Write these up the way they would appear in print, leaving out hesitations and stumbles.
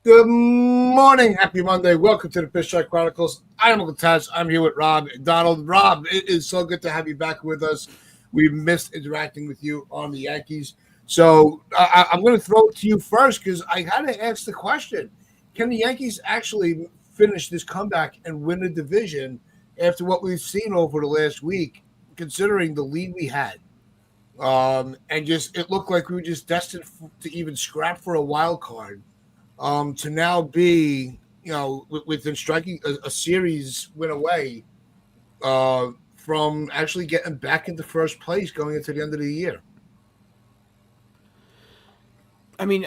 Good morning. Happy Monday. Welcome to the Pitch Strike Chronicles. I'm Uncle Taz. I'm here with Rob and Donald. Rob, it is so good to have you back with us. We missed interacting with you on the Yankees. So I'm going to throw it to you first because I had to ask the question. Can the Yankees actually finish this comeback and win the division after what we've seen over the last week, considering the lead we had? And just it looked like we were just destined to even scrap for a wild card. To now be, within striking a series win away from actually getting back into first place going into the end of the year. I mean,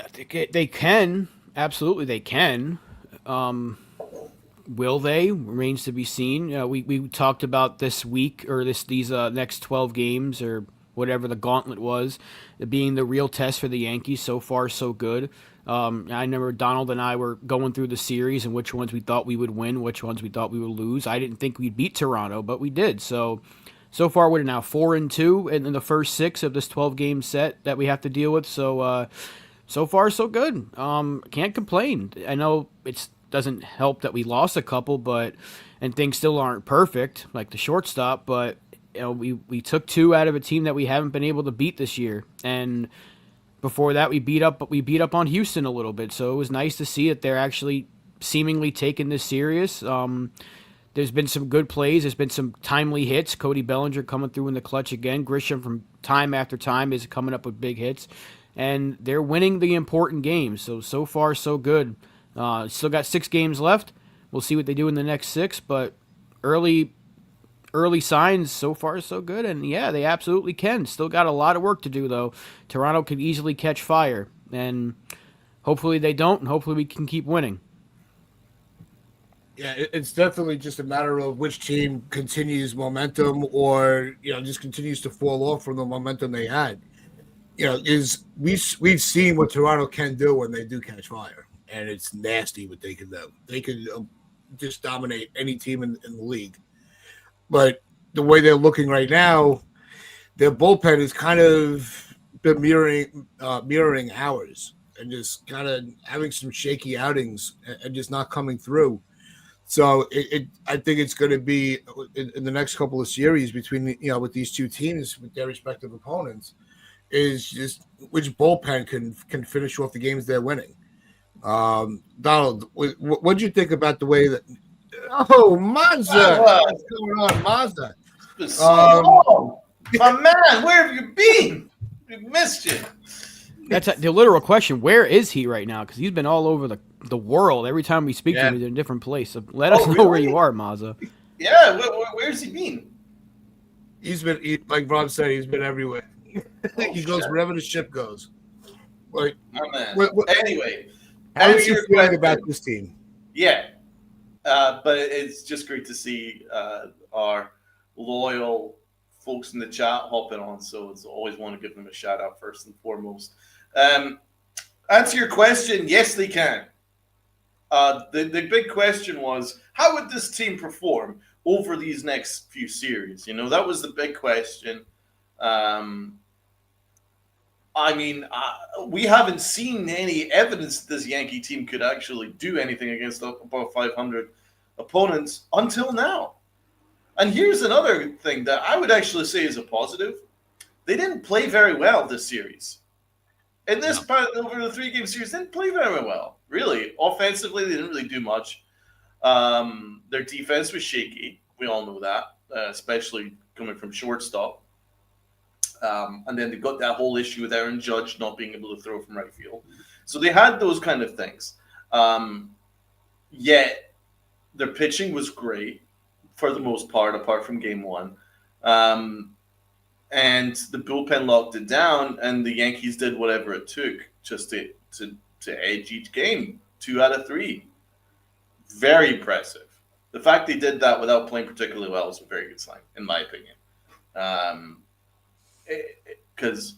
they can. Absolutely, they can. Will they? Remains to be seen. We talked about this week or these next 12 games or whatever the gauntlet was, being the real test for the Yankees. So far, so good. I remember Donald and I were going through the series and which ones we thought we would win, which ones we thought we would lose. I didn't think we'd beat Toronto, but we did. So far we're now 4-2 in the first 6 of this 12-game set that we have to deal with. So far so good. Can't complain. I know it doesn't help that we lost a couple, and things still aren't perfect, like the shortstop. But we took 2 out of a team that we haven't been able to beat this year, and before that, we beat up on Houston a little bit, so it was nice to see that they're actually seemingly taking this serious. There's been some good plays. There's been some timely hits. Cody Bellinger coming through in the clutch again. Grisham from time after time is coming up with big hits, and they're winning the important games. So far, so good. Still got 6 games left. We'll see what they do in the next 6, but early signs so far so good, and yeah, they absolutely can. Still got a lot of work to do though. Toronto could easily catch fire, and hopefully they don't, and hopefully we can keep winning. Yeah, it's definitely just a matter of which team continues momentum or just continues to fall off from the momentum they had. We've seen what Toronto can do when they do catch fire, and it's nasty what they can do. They could just dominate any team in the league. But the way they're looking right now, their bullpen is kind of been mirroring ours, and just kind of having some shaky outings and just not coming through. So I think it's going to be in the next couple of series between with these two teams with their respective opponents, is just which bullpen can finish off the games they're winning. Donald, what do you think about the way that? Oh, Mazda! What's going on, Mazda? It's so long. My man, where have you been? We missed you. That's the literal question. Where is he right now? Because he's been all over the world. Every time we speak to him, he's in a different place. So let us know where you are, Mazda. Yeah, where's he been? He's been, like Rob said, he's been everywhere. He goes wherever the ship goes. Like, my man. Anyway, how is you feeling about this team? Yeah. But it's just great to see our loyal folks in the chat hopping on. So it's always want to give them a shout out first and foremost. Answer your question. Yes, they can. The big question was, how would this team perform over these next few series? That was the big question. We haven't seen any evidence that this Yankee team could actually do anything against above 500 opponents until now. And here's another thing that I would actually say is a positive. They didn't play very well this series. In this part, over the 3-game series, they didn't play very well. Really. Offensively, they didn't really do much. Their defense was shaky. We all know that, especially coming from shortstop. And then they got that whole issue with Aaron Judge not being able to throw from right field. So they had those kind of things. Yet their pitching was great for the most part, apart from game 1. And the bullpen locked it down, and the Yankees did whatever it took just to edge each game. 2 out of 3. Very impressive. The fact they did that without playing particularly well is a very good sign, in my opinion. Because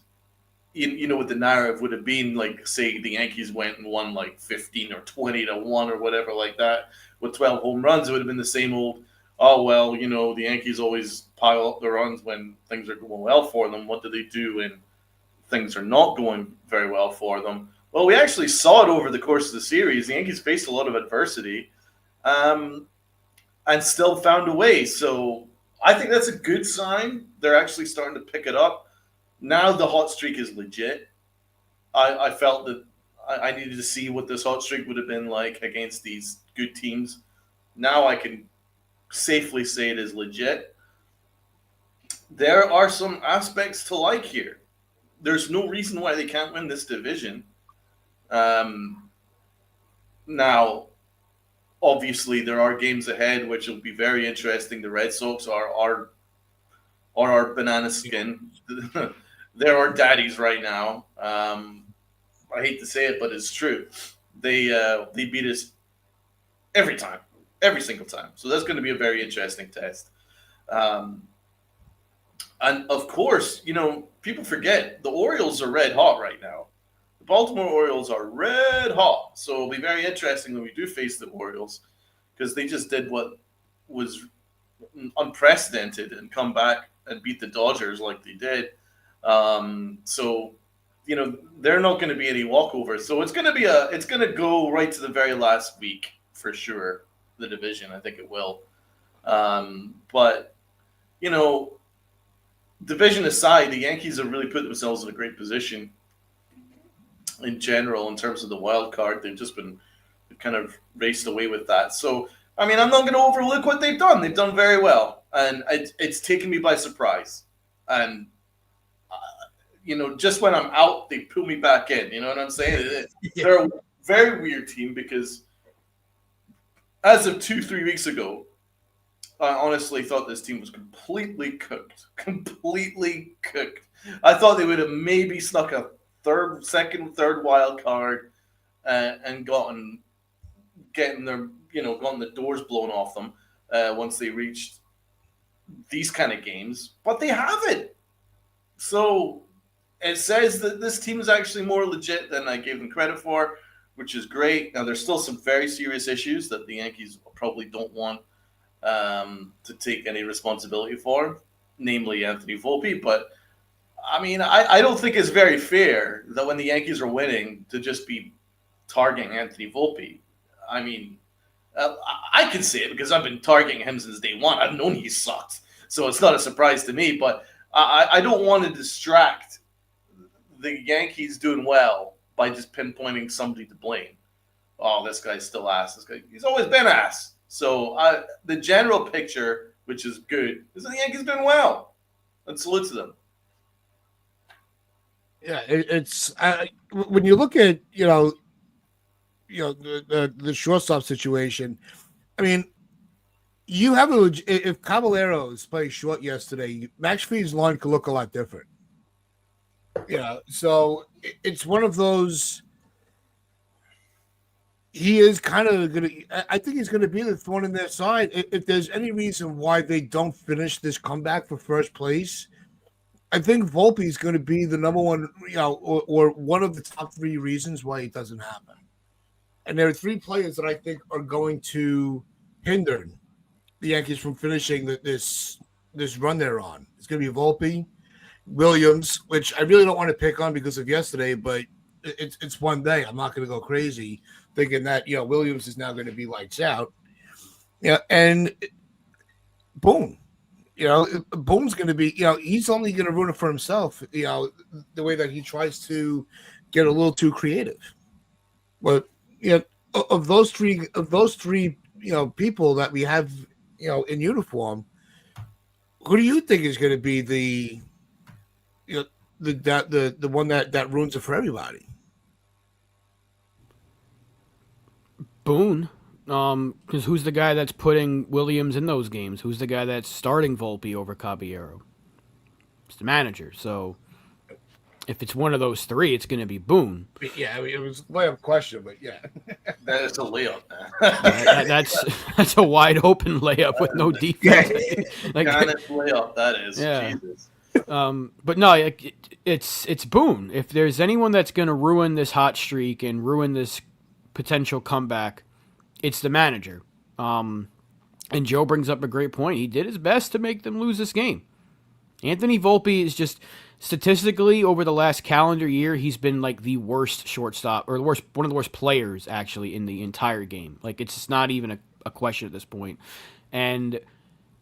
what the narrative would have been, like, say the Yankees went and won like 15 or 20-1 or whatever like that with 12 home runs, it would have been the same old, oh, well, the Yankees always pile up the runs when things are going well for them. What do they do when things are not going very well for them? Well, we actually saw it over the course of the series. The Yankees faced a lot of adversity, and still found a way. So I think that's a good sign. They're actually starting to pick it up. Now the hot streak is legit. I felt that I needed to see what this hot streak would have been like against these good teams. Now I can safely say it is legit. There are some aspects to like here. There's no reason why they can't win this division. Now, obviously, there are games ahead which will be very interesting. The Red Sox are our banana skin. They're our daddies right now. I hate to say it, but it's true. They beat us every time, every single time. So that's going to be a very interesting test. And of course, people forget the Orioles are red hot right now. The Baltimore Orioles are red hot. So it'll be very interesting when we do face the Orioles because they just did what was unprecedented and come back and beat the Dodgers like they did. So, they're not going to be any walkovers. So it's going to go right to the very last week for sure. The division, I think it will. But, division aside, the Yankees have really put themselves in a great position in general in terms of the wild card. They've just been kind of raced away with that. So, I mean, I'm not going to overlook what they've done. They've done very well. And it's taken me by surprise. And, just when I'm out, they pull me back in. You know what I'm saying? They're a very weird team because as of 2-3 weeks ago, I honestly thought this team was completely cooked. Completely cooked. I thought they would have maybe snuck a second, third wild card and gotten the doors blown off them once they reached these kind of games. But they haven't. So it says that this team is actually more legit than I gave them credit for, which is great. Now, there's still some very serious issues that the Yankees probably don't want to take any responsibility for, namely Anthony Volpe. But, I mean, I don't think it's very fair that when the Yankees are winning to just be targeting Anthony Volpe. I mean, I can say it because I've been targeting him since day one. I've known he sucked. So it's not a surprise to me. But I don't want to distract the Yankees doing well by just pinpointing somebody to blame. Oh, this guy's still ass. This guy, he's always been ass. So the general picture, which is good, is that the Yankees doing well. And salute to them. Yeah, it's when you look at the shortstop situation. I mean, you have if Caballeros played short yesterday, Max Fried's line could look a lot different. So it's one of those. He is kind of going to. I think he's going to be the thorn in their side. If there's any reason why they don't finish this comeback for first place, I think Volpe is going to be the number one, or one of the top three reasons why it doesn't happen. And there are three players that I think are going to hinder the Yankees from finishing this run they're on. It's going to be Volpe, Williams, which I really don't want to pick on because of yesterday, but it's one day. I'm not going to go crazy thinking that Williams is now going to be lights out. And Boone. Boone's going to be. He's only going to ruin it for himself. The way that he tries to get a little too creative. But of those three people that we have in uniform, who do you think is going to be the one that ruins it for everybody? Boone, because who's the guy that's putting Williams in those games? Who's the guy that's starting Volpe over Caballero? It's the manager. So if it's one of those three, it's going to be Boone. Yeah, I mean, it was a layup question, but yeah, that is a layup. That's a wide open layup with no defense. Kind of layup that is. Yeah. Jesus. But no, it's Boone. If there's anyone that's going to ruin this hot streak and ruin this potential comeback, it's the manager. And Joe brings up a great point. He did his best to make them lose this game. Anthony Volpe is just statistically over the last calendar year, he's been like the worst shortstop or one of the worst players actually in the entire game. Like it's just not even a question at this point. And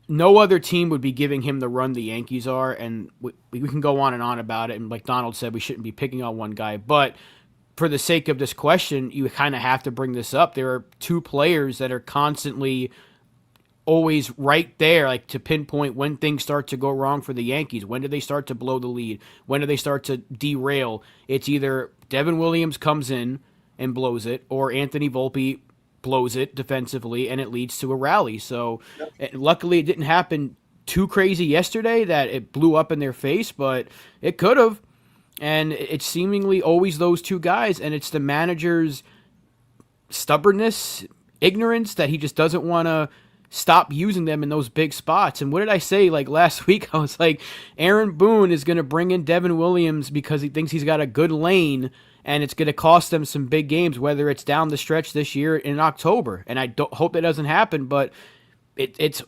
no other team would be giving him the run the Yankees are. And we can go on and on about it. And like Donald said, we shouldn't be picking on one guy. But for the sake of this question, you kind of have to bring this up. There are two players that are constantly always right there, like to pinpoint when things start to go wrong for the Yankees. When do they start to blow the lead? When do they start to derail? It's either Devin Williams comes in and blows it, or Anthony Volpe blows it defensively, and it leads to a rally. So luckily it didn't happen too crazy yesterday that it blew up in their face, but it could have. And it's seemingly always those two guys, and it's the manager's stubbornness, ignorance that he just doesn't want to stop using them in those big spots. And what did I say like last week? I was like, Aaron Boone is going to bring in Devin Williams because he thinks he's got a good lane, and it's going to cost them some big games, whether it's down the stretch this year in October. And I don't hope that doesn't happen, but it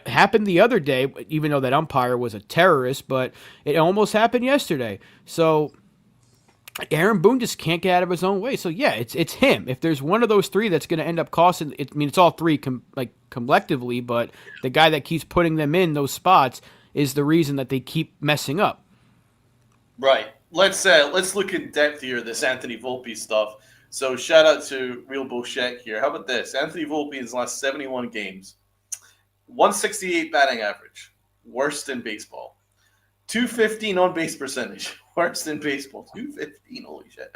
happened the other day, even though that umpire was a terrorist, but it almost happened yesterday. So Aaron Boone just can't get out of his own way. So yeah, it's him. If there's one of those three that's going to end up costing, it's all three collectively, but the guy that keeps putting them in those spots is the reason that they keep messing up. Right. Let's look in depth here, this Anthony Volpe stuff. So shout out to Real Bullshit here. How about this? Anthony Volpe in his last 71 games, 168 batting average, worst in baseball. 215 on base percentage, worst in baseball. 215, holy shit.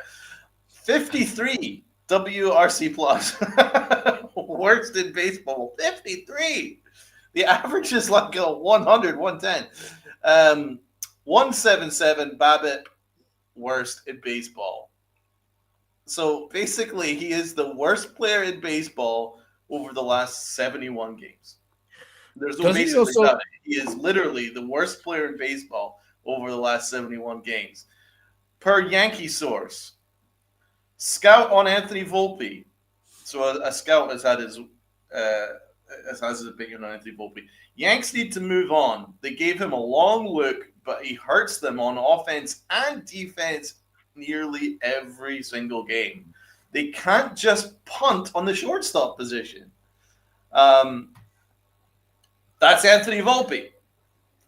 53 WRC plus, worst in baseball. 53. The average is like a 100, 110. 177 BABIP, worst in baseball. So basically, he is the worst player in baseball over the last 71 games. There's no basis for that. He is literally the worst player in baseball over the last 71 games. Per Yankee source, scout on Anthony Volpe. So a scout has had his opinion on Anthony Volpe. Yanks need to move on. They gave him a long look, but he hurts them on offense and defense nearly every single game. They can't just punt on the shortstop position. That's Anthony Volpe.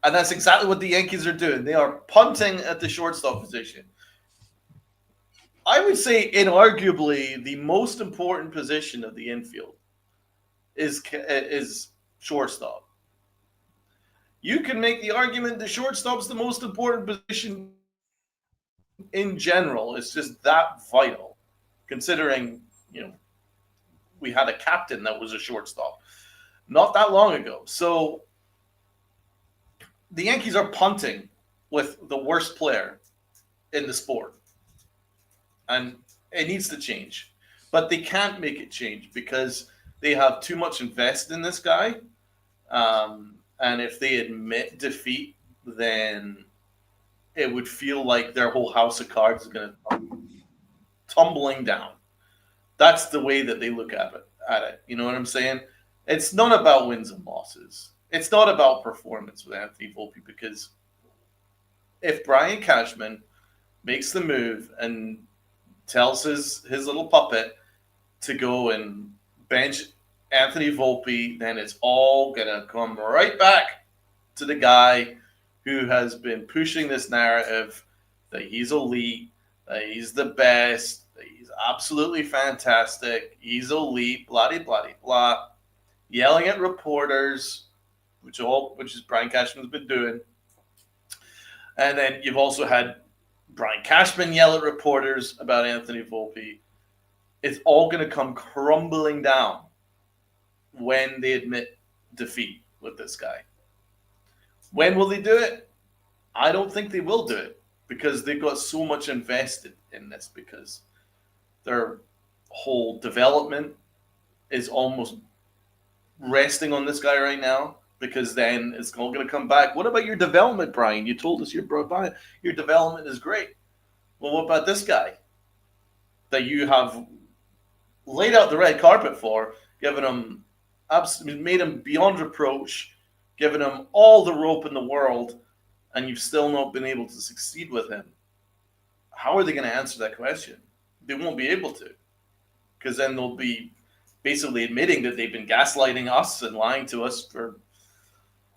And that's exactly what the Yankees are doing. They are punting at the shortstop position. I would say inarguably the most important position of the infield is shortstop. You can make the argument that shortstop's the most important position in general. It's just that vital, considering, we had a captain that was a shortstop not that long ago. So the Yankees are punting with the worst player in the sport. And it needs to change. But they can't make it change because they have too much invested in this guy. And if they admit defeat, then it would feel like their whole house of cards is going to come tumbling down. That's the way that they look at it. You know what I'm saying? It's not about wins and losses. It's not about performance with Anthony Volpe, because if Brian Cashman makes the move and tells his little puppet to go and bench Anthony Volpe, then it's all going to come right back to the guy who has been pushing this narrative that he's elite, that he's the best, that he's absolutely fantastic, he's elite, blah, blah, blah, blah, yelling at reporters, which is Brian Cashman's been doing. And then you've also had Brian Cashman yell at reporters about Anthony Volpe. It's all going to come crumbling down when they admit defeat with this guy. When will they do it? I don't think they will do it, because they've got so much invested in this, because their whole development is almost resting on this guy right now, because then it's all going to come back. What about your development, Brian? You told us your development is great. Well, what about this guy that you have laid out the red carpet for, given him, made him beyond reproach, given him all the rope in the world, and you've still not been able to succeed with him, how are they going to answer that question? They won't be able to, because then they'll be basically admitting that they've been gaslighting us and lying to us for,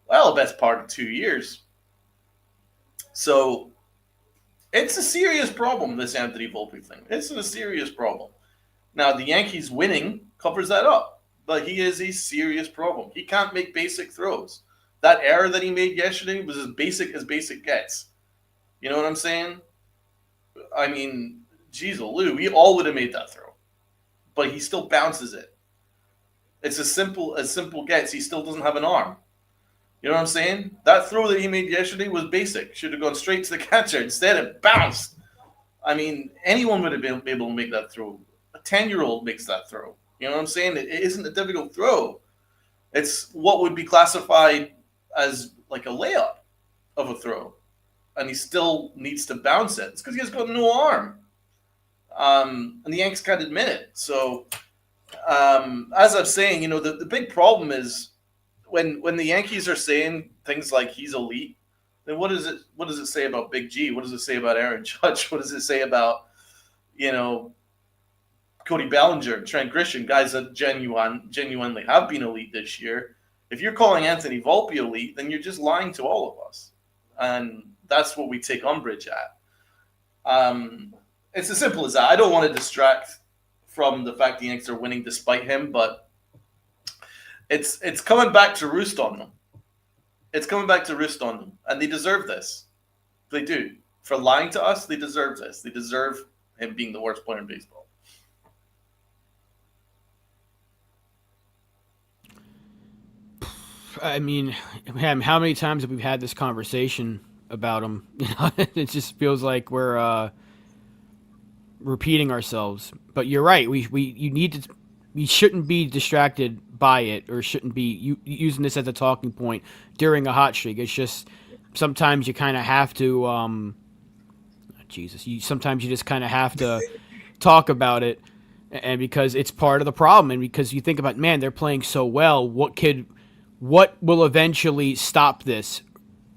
well, the best part of 2 years. So it's a serious problem, this Anthony Volpe thing. It's a serious problem. Now, the Yankees winning covers that up, but he is a serious problem. He can't make basic throws. That error that he made yesterday was as basic gets. You know what I'm saying? I mean, geez, Lou, we all would have made that throw, but he still bounces it. It's as simple gets. He still doesn't have an arm. You know what I'm saying? That throw that he made yesterday was basic. Should have gone straight to the catcher. Instead, it bounced. I mean, anyone would have been able to make that throw. A 10-year-old makes that throw. You know what I'm saying? It isn't a difficult throw. It's what would be classified as like a layup of a throw. And he still needs to bounce it. It's because he has got no arm. And the Yanks can't admit it. So, as I'm saying, you know, the big problem is when the Yankees are saying things like he's elite, then what does it say about Big G? What does it say about Aaron Judge? What does it say about, you know, Cody Bellinger, Trent Grisham, guys that genuinely have been elite this year? If you're calling Anthony Volpe elite, then you're just lying to all of us. And that's what we take umbrage at. It's as simple as that. I don't want to distract from the fact the Yankees are winning despite him, but it's coming back to roost on them. It's coming back to roost on them, and they deserve this. They do. For lying to us, they deserve this. They deserve him being the worst player in baseball. I mean, how many times have we had this conversation about him? You know, it just feels like we're repeating ourselves. But you're right. We shouldn't be distracted by it, or shouldn't be using this as a talking point during a hot streak. It's just sometimes you kind of have to. Sometimes you just kind of have to talk about it, and because it's part of the problem, and because you think about, man, they're playing so well. What will eventually stop this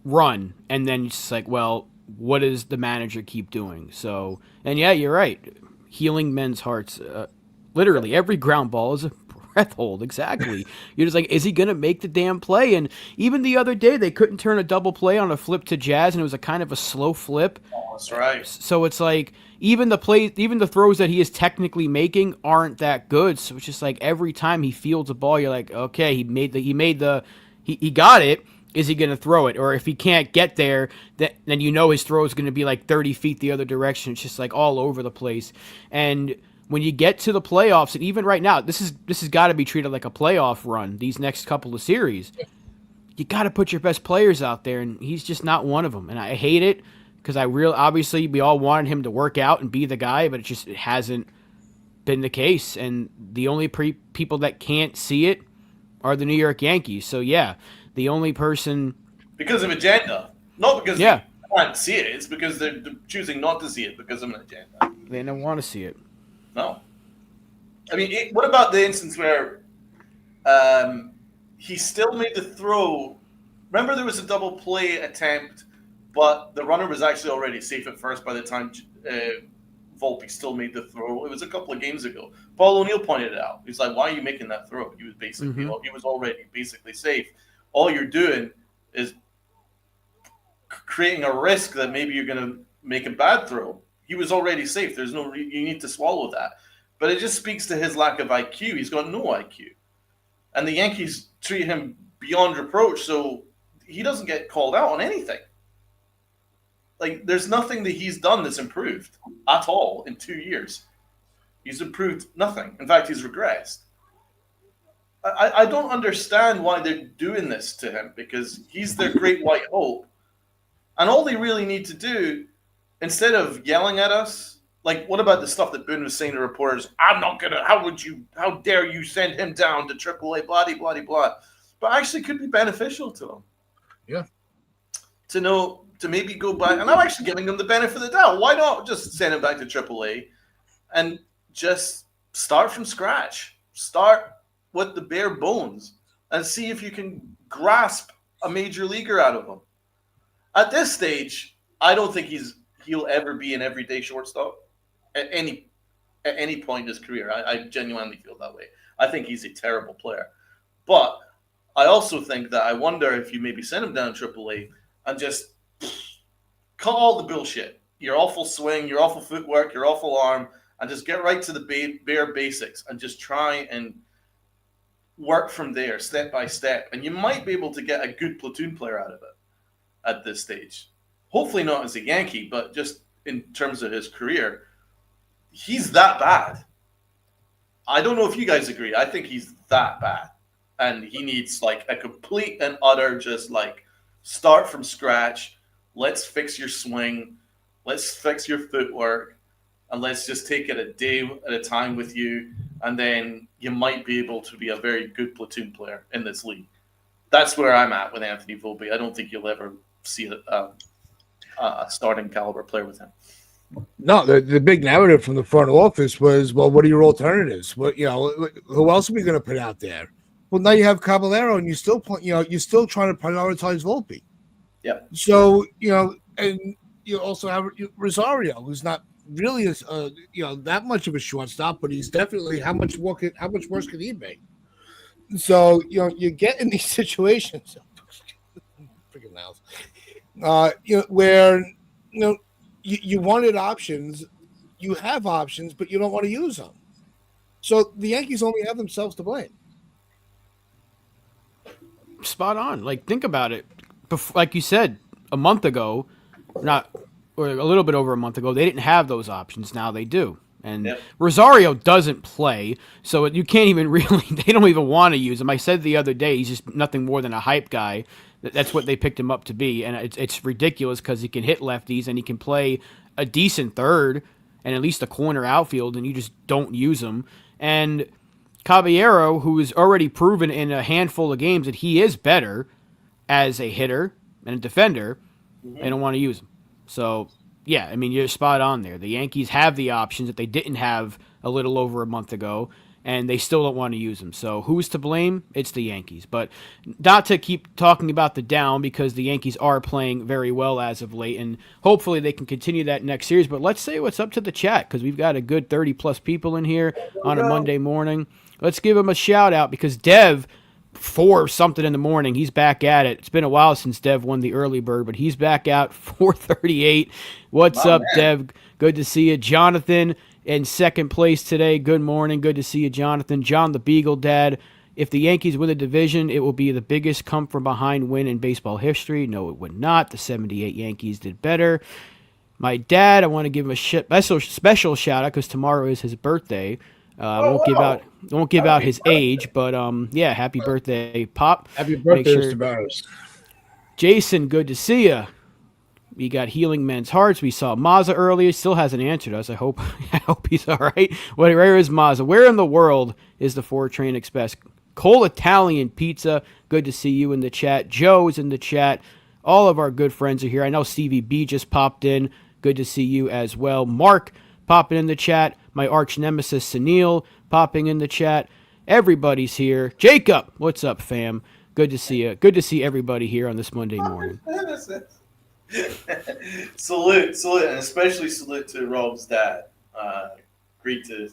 run? And then it's just like, well, what does the manager keep doing? So, and yeah, you're right. Healing men's hearts. Literally, every ground ball is a breath hold. Exactly. You're just like, is he going to make the damn play? And even the other day, they couldn't turn a double play on a flip to Jazz, and it was a kind of a slow flip. Oh, that's right. So it's like, even the throws that he is technically making aren't that good. So it's just like every time he fields a ball, you're like, okay, he got it. Is he going to throw it? Or if he can't get there, then you know his throw is going to be like 30 feet the other direction. It's just like all over the place. And when you get to the playoffs, and even right now, this has got to be treated like a playoff run, these next couple of series. You got to put your best players out there, and he's just not one of them. And I hate it, because obviously we all wanted him to work out and be the guy, but it hasn't been the case. And the only people that can't see it are the New York Yankees. So yeah, the only person, because of agenda, not because they can't see it. It's because they're choosing not to see it because of an agenda. They don't want to see it. No. I mean, what about the instance where he still made the throw? Remember, there was a double play attempt, but the runner was actually already safe at first by the time Volpe still made the throw. It was a couple of games ago. Paul O'Neill pointed it out. He's like, why are you making that throw? He was basically he was already basically safe. All you're doing is creating a risk that maybe you're going to make a bad throw. He was already safe. There's no you need to swallow that. But it just speaks to his lack of IQ. He's got no IQ. And the Yankees treat him beyond reproach, so he doesn't get called out on anything. Like, there's nothing that he's done that's improved at all in 2 years. He's improved nothing. In fact, he's regressed. I don't understand why they're doing this to him, because he's their great white hope. And all they really need to do, instead of yelling at us, like, what about the stuff that Boone was saying to reporters? I'm not going to, how dare you send him down to AAA, blah, blah, blah. But actually could be beneficial to him. Yeah. To maybe go back, and I'm actually giving him the benefit of the doubt. Why not just send him back to AAA and just start from scratch? Start with the bare bones and see if you can grasp a major leaguer out of him. At this stage, I don't think he'll ever be an everyday shortstop at any point in his career. I genuinely feel that way. I think he's a terrible player. But I also think that I wonder if you maybe send him down AAA and just cut all the bullshit. Your awful swing, your awful footwork, your awful arm, and just get right to the bare basics and just try and work from there, step by step. And you might be able to get a good platoon player out of it at this stage. Hopefully not as a Yankee, but just in terms of his career, he's that bad. I don't know if you guys agree. I think he's that bad. And he needs like a complete and utter just like start from scratch. Let's fix your swing. Let's fix your footwork. And let's just take it a day at a time with you. And then you might be able to be a very good platoon player in this league. That's where I'm at with Anthony Volpe. I don't think you'll ever see a starting caliber player with him. No, the big narrative from the front office was, well, what are your alternatives? What, who else are we going to put out there? Well, now you have Caballero, and you're still trying to prioritize Volpe. Yeah. So and you also have Rosario, who's not really that much of a shortstop, but he's definitely how much worse can he be? So you get in these situations, freaking mouth, where you wanted options, you have options, but you don't want to use them. So the Yankees only have themselves to blame. Spot on. Like, think about it. Like you said, a month ago, or a little bit over a month ago, they didn't have those options. Now they do. And Yep. Rosario doesn't play, so you can't even really, they don't even want to use him. I said the other day, he's just nothing more than a hype guy. That's what they picked him up to be. And it's ridiculous because he can hit lefties and he can play a decent third and at least a corner outfield, and you just don't use him. And Caballero, who is already proven in a handful of games that he is better as a hitter and a defender, they don't want to use him. So, yeah, I mean, you're spot on there. The Yankees have the options that they didn't have a little over a month ago, and they still don't want to use them. So who's to blame? It's the Yankees. But not to keep talking about the down, because the Yankees are playing very well as of late, and hopefully they can continue that next series. But let's say what's up to the chat, because we've got a good 30-plus people in here on a Monday morning. Let's give him a shout-out, because Dev, 4-something in the morning, he's back at it. It's been a while since Dev won the early bird, but he's back out 4:38. What's up, man? Dev? Good to see you. Jonathan in second place today. Good morning. Good to see you, Jonathan. John the Beagle Dad. If the Yankees win the division, it will be the biggest come-from-behind win in baseball history. No, it would not. The 78 Yankees did better. My dad, I want to give him a special shout-out because tomorrow is his birthday. Won't give out his age, but yeah, happy birthday, Pop. Happy birthday, Mr. Barris. Jason, good to see you. We got Healing Men's Hearts. We saw Mazza earlier. Still hasn't answered us. I hope he's all right. Where is Mazza? Where in the world is the 4-Train Express? Cole Italian Pizza. Good to see you in the chat. Joe's in the chat. All of our good friends are here. I know Stevie B just popped in. Good to see you as well. Mark popping in the chat. My arch nemesis, Sunil, popping in the chat. Everybody's here. Jacob, what's up, fam? Good to see you. Good to see everybody here on this Monday morning. Salute, and especially salute to Rob's dad. Great to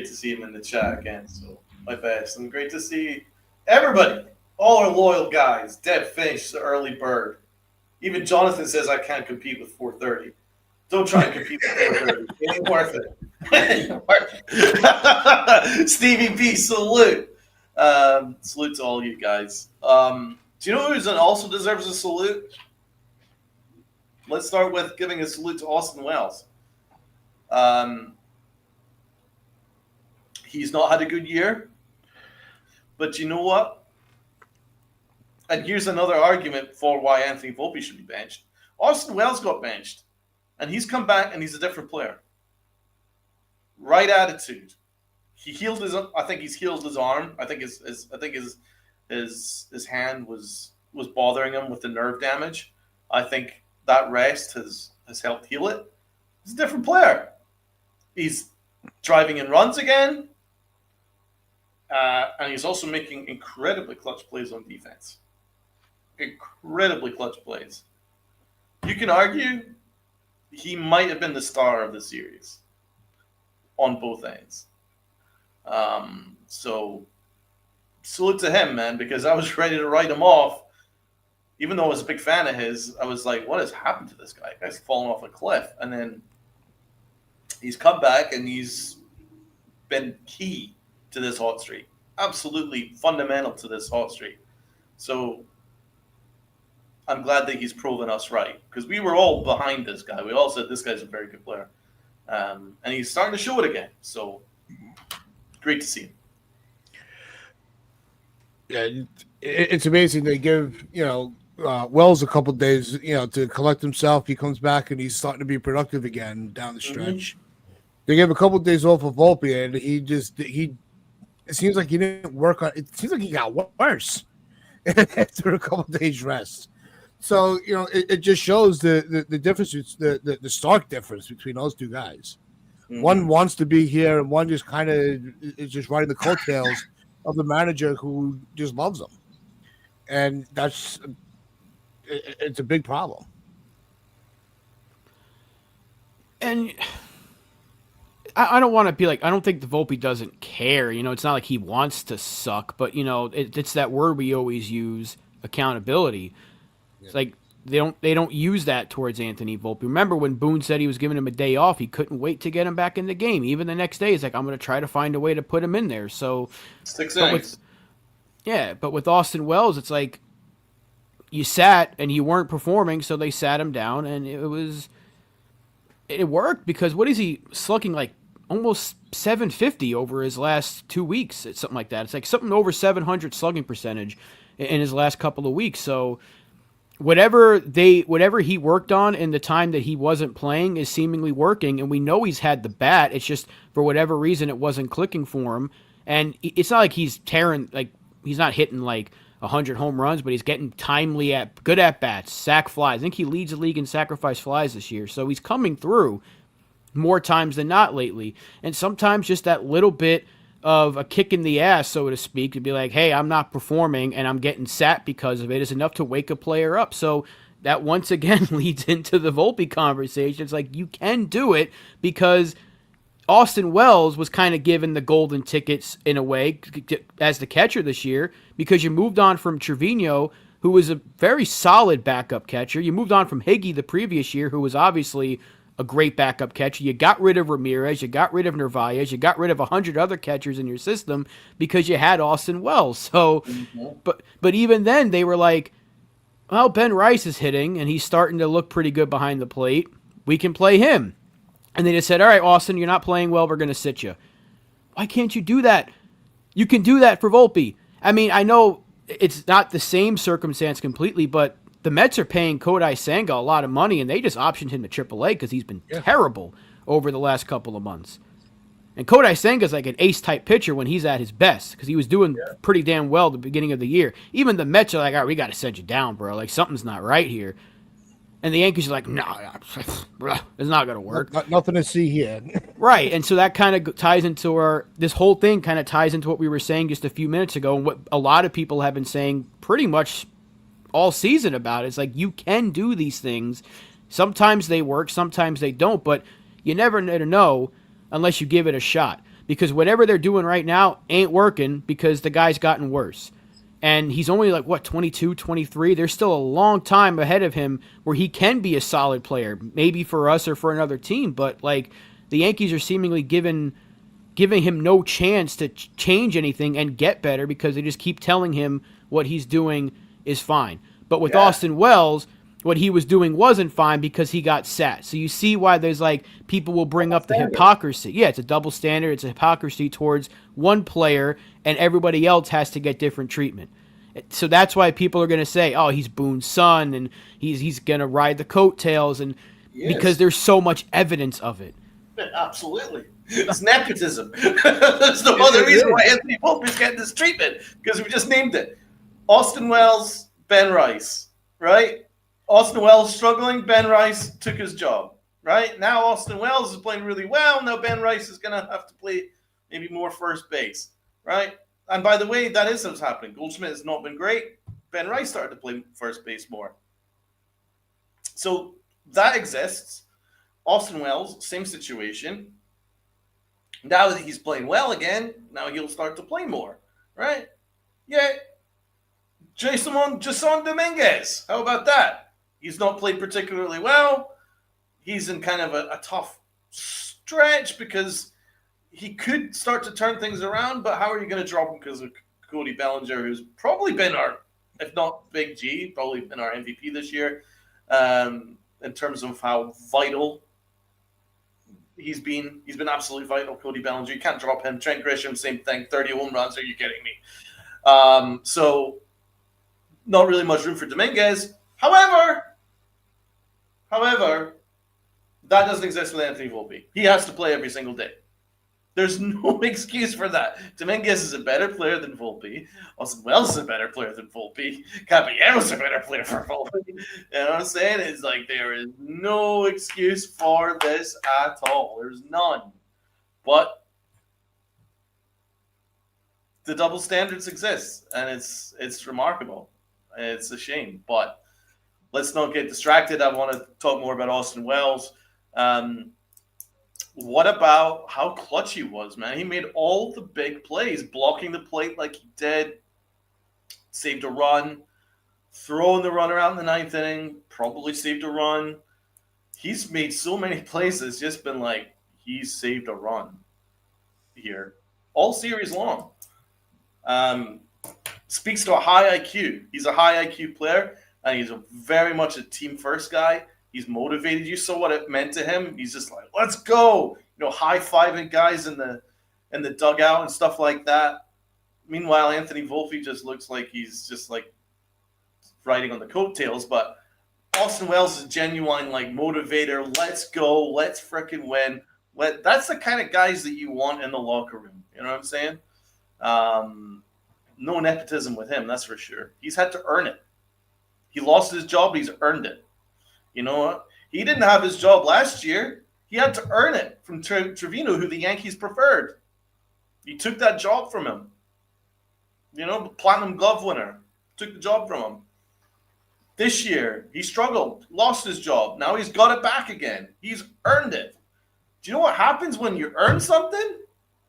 see him in the chat again. So my best, and great to see everybody, all our loyal guys. Dead Finch, the early bird. Even Jonathan says I can't compete with 4:30. Don't try and compete with 4:30. It ain't worth it. Stevie B, salute. Salute to all you guys. Do you know who also deserves a salute? Let's start with giving a salute to Austin Wells. He's not had a good year, but you know what? And here's another argument for why Anthony Volpe should be benched. Austin Wells got benched, and he's come back and he's a different player. Right attitude. He healed his. I think he's healed his arm. I think his hand was bothering him with the nerve damage. I think that rest has helped heal it. He's a different player. He's driving in runs again, and he's also making incredibly clutch plays on defense. Incredibly clutch plays. you can argue he might have been the star of the series on both ends. So salute to him, man, because I was ready to write him off. Even though I was a big fan of his, I was like, what has happened to this guy? The guy's fallen off a cliff. And then he's come back and he's been key to this hot streak. Absolutely fundamental to this hot streak. So I'm glad that he's proven us right, because we were all behind this guy. We all said this guy's a very good player. And he's starting to show it again. So great to see him. Yeah, it's amazing. They give, Wells a couple days, to collect himself. He comes back and he's starting to be productive again down the stretch. They gave a couple of days off of Volpe, and it seems like he didn't work on it. Seems like he got worse after a couple of days rest. So, it just shows the difference, the stark difference between those two guys. One wants to be here, and one just kind of is just riding the coattails of the manager who just loves him. And it's a big problem. And I don't want to be like, I don't think the Volpe doesn't care. It's not like he wants to suck, but it's that word we always use, accountability. Yeah. It's like they don't use that towards Anthony Volpe. Remember when Boone said he was giving him a day off, he couldn't wait to get him back in the game. Even the next day, he's like, I'm going to try to find a way to put him in there. So 6 innings. But with Austin Wells, it's like you sat and you weren't performing, so they sat him down, and it worked, because what is he slugging, like almost 750 over his last 2 weeks? It's something like that. It's like something over 700 slugging percentage in his last couple of weeks. So whatever he worked on in the time that he wasn't playing is seemingly working, and we know he's had the bat. It's just for whatever reason it wasn't clicking for him. And it's not like he's tearing, like he's not hitting like 100 home runs, but he's getting good at bats, sac flies. I think he leads the league in sacrifice flies this year. So he's coming through more times than not lately. And sometimes just that little bit of a kick in the ass, so to speak, to be like, hey, I'm not performing and I'm getting sat because of it, is enough to wake a player up. So that once again leads into the Volpe conversation. It's like, you can do it, because Austin Wells was kind of given the golden tickets in a way as the catcher this year, because you moved on from Trevino, who was a very solid backup catcher. You moved on from Higgy the previous year, who was obviously a great backup catcher. You got rid of Ramirez. You got rid of Narvaez. You got rid of 100 other catchers in your system because you had Austin Wells. So, but even then, they were like, well, Ben Rice is hitting, and he's starting to look pretty good behind the plate. We can play him. And they just said, all right, Austin, you're not playing well. We're going to sit you. Why can't you do that? You can do that for Volpe. I mean, I know it's not the same circumstance completely, but the Mets are paying Kodai Senga a lot of money, and they just optioned him to AAA because he's been terrible over the last couple of months. And Kodai Senga's like an ace-type pitcher when he's at his best, because he was doing pretty damn well at the beginning of the year. Even the Mets are like, all right, we got to send you down, bro. Like, something's not right here. And the Yankees are like, no, it's not going to work. Nothing to see here. Right, and so that kind of ties into this whole thing kind of ties into what we were saying just a few minutes ago, and what a lot of people have been saying pretty much all season about it. It's like, you can do these things. Sometimes they work, sometimes they don't, but you never know unless you give it a shot. Because whatever they're doing right now ain't working, because the guy's gotten worse. And he's only like, 22, 23? There's still a long time ahead of him where he can be a solid player, maybe for us or for another team. But, like, the Yankees are seemingly giving him no chance to change anything and get better, because they just keep telling him what he's doing is fine. But with Austin Wells, what he was doing wasn't fine because he got sat. So you see why there's like, people will bring up the hypocrisy. Yeah, it's a double standard. It's a hypocrisy towards one player, and everybody else has to get different treatment. So that's why people are going to say, oh, he's Boone's son, and he's going to ride the coattails, and because there's so much evidence of it. Absolutely. It's nepotism. There's no other reason why Anthony Volpe is getting this treatment, because we just named it. Austin Wells, Ben Rice, right? Austin Wells struggling, Ben Rice took his job, right? Now Austin Wells is playing really well. Now Ben Rice is going to have to play maybe more first base, right? And by the way, that is what's happening. Goldschmidt has not been great. Ben Rice started to play first base more. So that exists. Austin Wells, same situation. Now that he's playing well again, now he'll start to play more, right? Yeah. Jason Dominguez, how about that? He's not played particularly well. He's in kind of a tough stretch because he could start to turn things around, but how are you going to drop him because of Cody Bellinger, who's probably been our, if not Big G, probably been our MVP this year, in terms of how vital he's been. He's been absolutely vital, Cody Bellinger. You can't drop him. Trent Grisham, same thing, 30 home runs. Are you kidding me? So not really much room for Dominguez. However, that doesn't exist with Anthony Volpe. He has to play every single day. There's no excuse for that. Dominguez is a better player than Volpe. Austin Wells is a better player than Volpe. Caballero's a better player for Volpe. You know what I'm saying? It's like there is no excuse for this at all. There's none. But the double standards exist, and it's remarkable. It's a shame. But let's not get distracted. I want to talk more about Austin Wells. What about how clutch he was, man? He made all the big plays, blocking the plate like he did, saved a run, throwing the run around in the ninth inning, probably saved a run. He's made so many plays. It's just been like he's saved a run here all series long. Speaks to a high IQ. He's a high IQ player, and he's very much a team first guy. He's motivated. You saw what it meant to him. He's just like, let's go. You know, high-fiving guys in the dugout and stuff like that. Meanwhile, Anthony Volpe just looks like he's just like riding on the coattails. But Austin Wells is a genuine like motivator. Let's go. Let's freaking win. That's the kind of guys that you want in the locker room. You know what I'm saying? No nepotism with him, that's for sure. He's had to earn it. He lost his job, he's earned it. You know what? He didn't have his job last year. He had to earn it from Trevino, who the Yankees preferred. He took that job from him. You know, platinum glove winner. Took the job from him. This year, he struggled, lost his job. Now he's got it back again. He's earned it. Do you know what happens when you earn something?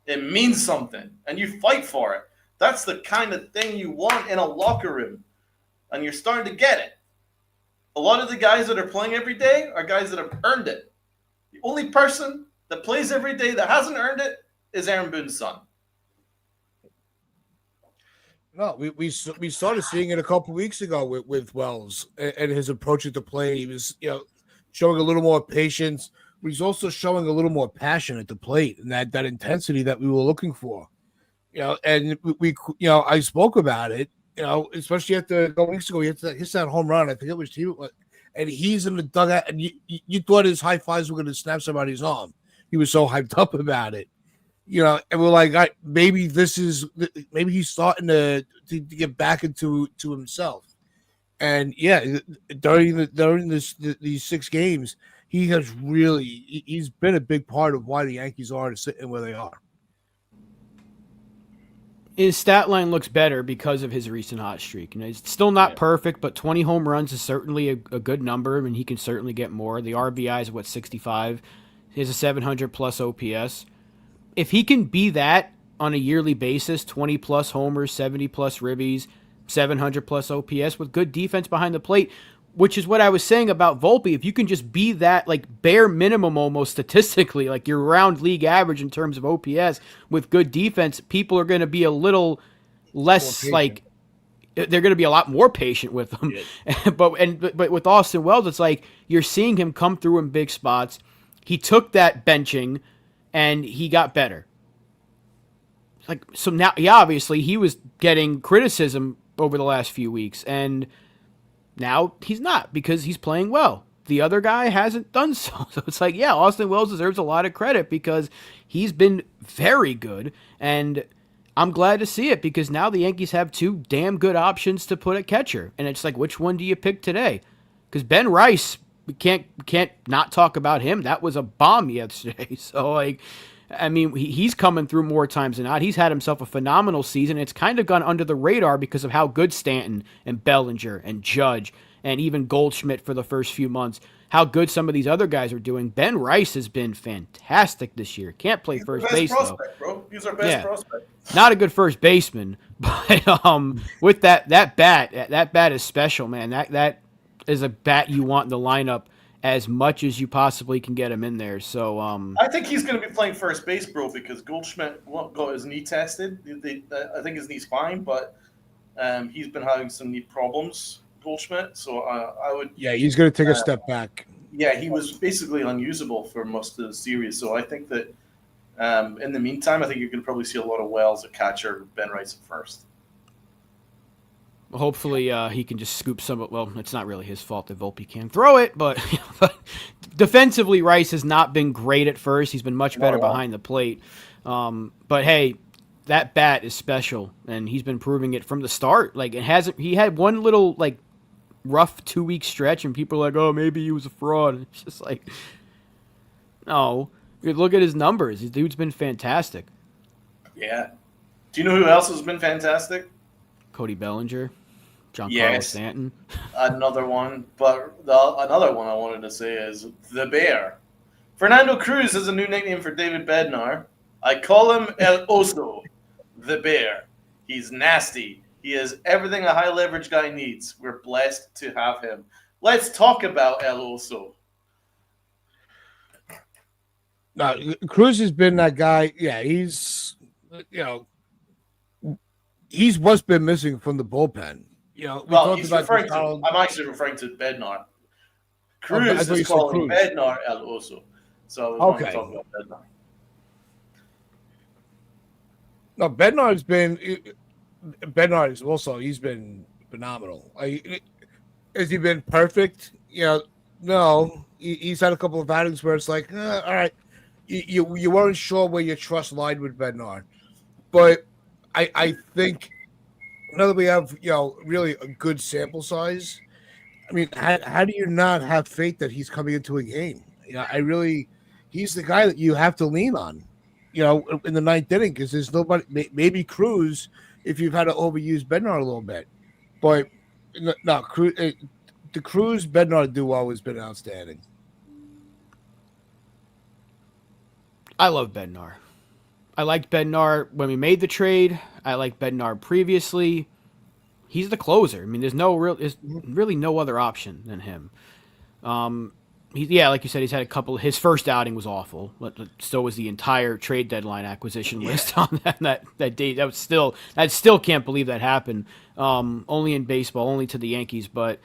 It means something, and you fight for it. That's the kind of thing you want in a locker room, and you're starting to get it. A lot of the guys that are playing every day are guys that have earned it. The only person that plays every day that hasn't earned it is Aaron Boone's son. No, we started seeing it a couple of weeks ago with Wells and his approach at the plate. He was, showing a little more patience, but he's also showing a little more passion at the plate and that intensity that we were looking for. And we I spoke about it. Especially a couple weeks ago, he hits that home run. I think it was team, and he's in the dugout, and you thought his high fives were going to snap somebody's arm. He was so hyped up about it, And we're like, maybe he's starting to get back into himself. And yeah, during these 6 games, he's been a big part of why the Yankees are sitting where they are. His stat line looks better because of his recent hot streak. He's still not perfect, but 20 home runs is certainly a good number. I mean, he can certainly get more. The RBI is 65. He has a 700-plus OPS. If he can be that on a yearly basis, 20-plus homers, 70-plus ribbies, 700-plus OPS with good defense behind the plate, which is what I was saying about Volpe. If you can just be that, like, bare minimum almost statistically, like you're around league average in terms of OPS with good defense, people are going to be a little less, like, they're going to be a lot more patient with them. Yeah. but with Austin Wells, it's like you're seeing him come through in big spots. He took that benching, and he got better. Like, so now, obviously, he was getting criticism over the last few weeks, and now he's not because he's playing well. The other guy hasn't done so. So it's like, yeah, Austin Wells deserves a lot of credit because he's been very good. And I'm glad to see it because now the Yankees have 2 damn good options to put at catcher. And it's like, which one do you pick today? Because Ben Rice, we can't not talk about him. That was a bomb yesterday. So, like, I mean, he's coming through more times than not. He's had himself a phenomenal season. It's kind of gone under the radar because of how good Stanton and Bellinger and Judge and even Goldschmidt for the first few months, how good some of these other guys are doing. Ben Rice has been fantastic this year. Can't play He's first our best base prospect, though. bro. He's our best prospect. Not a good first baseman, but with that bat is special, man. That is a bat you want in the lineup as much as you possibly can get him in there. So I think he's going to be playing first base, bro, because Goldschmidt got his knee tested. I think his knee's fine, but he's been having some knee problems, Goldschmidt. So I would. Yeah, he's going to take a step back. Yeah, he was basically unusable for most of the series. So I think that in the meantime, I think you're going to probably see a lot of Wells at catcher, Ben Rice at first. hopefully he can just scoop some. Well, it's not really his fault that Volpe can't throw it, but defensively, Rice has not been great at first. He's been much better behind the plate. But hey, that bat is special, and he's been proving it from the start. Like he had one little like rough 2-week stretch, and people are like, "Oh, maybe he was a fraud." It's just like, no. Look at his numbers. This dude's been fantastic. Yeah. Do you know who else has been fantastic? Cody Bellinger, Giancarlo Stanton. Another one. But another one I wanted to say is the Bear. Fernando Cruz has a new nickname for David Bednar. I call him El Oso, the Bear. He's nasty. He has everything a high leverage guy needs. We're blessed to have him. Let's talk about El Oso. No, Cruz has been that guy. Yeah, he's what's been missing from the bullpen. He's referring to. I'm actually referring to Bednar. Cruz is calling Bednar El Oso. So I was going to talk about Bednar. No, Bednar is also, he's been phenomenal. Has he been perfect? No. He's had a couple of outings where it's like, all right. You weren't sure where your trust lied with Bednar, but I think now that we have really a good sample size, I mean, how do you not have faith that he's coming into a game? He's the guy that you have to lean on, in the ninth inning, because there's nobody. Maybe Cruz, if you've had to overuse Bednar a little bit, but no, the Cruz Bednar duo has been outstanding. I love Bednar. I liked Bednar when we made the trade. I liked Bednar previously. He's the closer. I mean, there's really no other option than him. Like you said, he's had a couple. His first outing was awful. So was the entire trade deadline acquisition list on that date. I still can't believe that happened. Only in baseball, only to the Yankees. But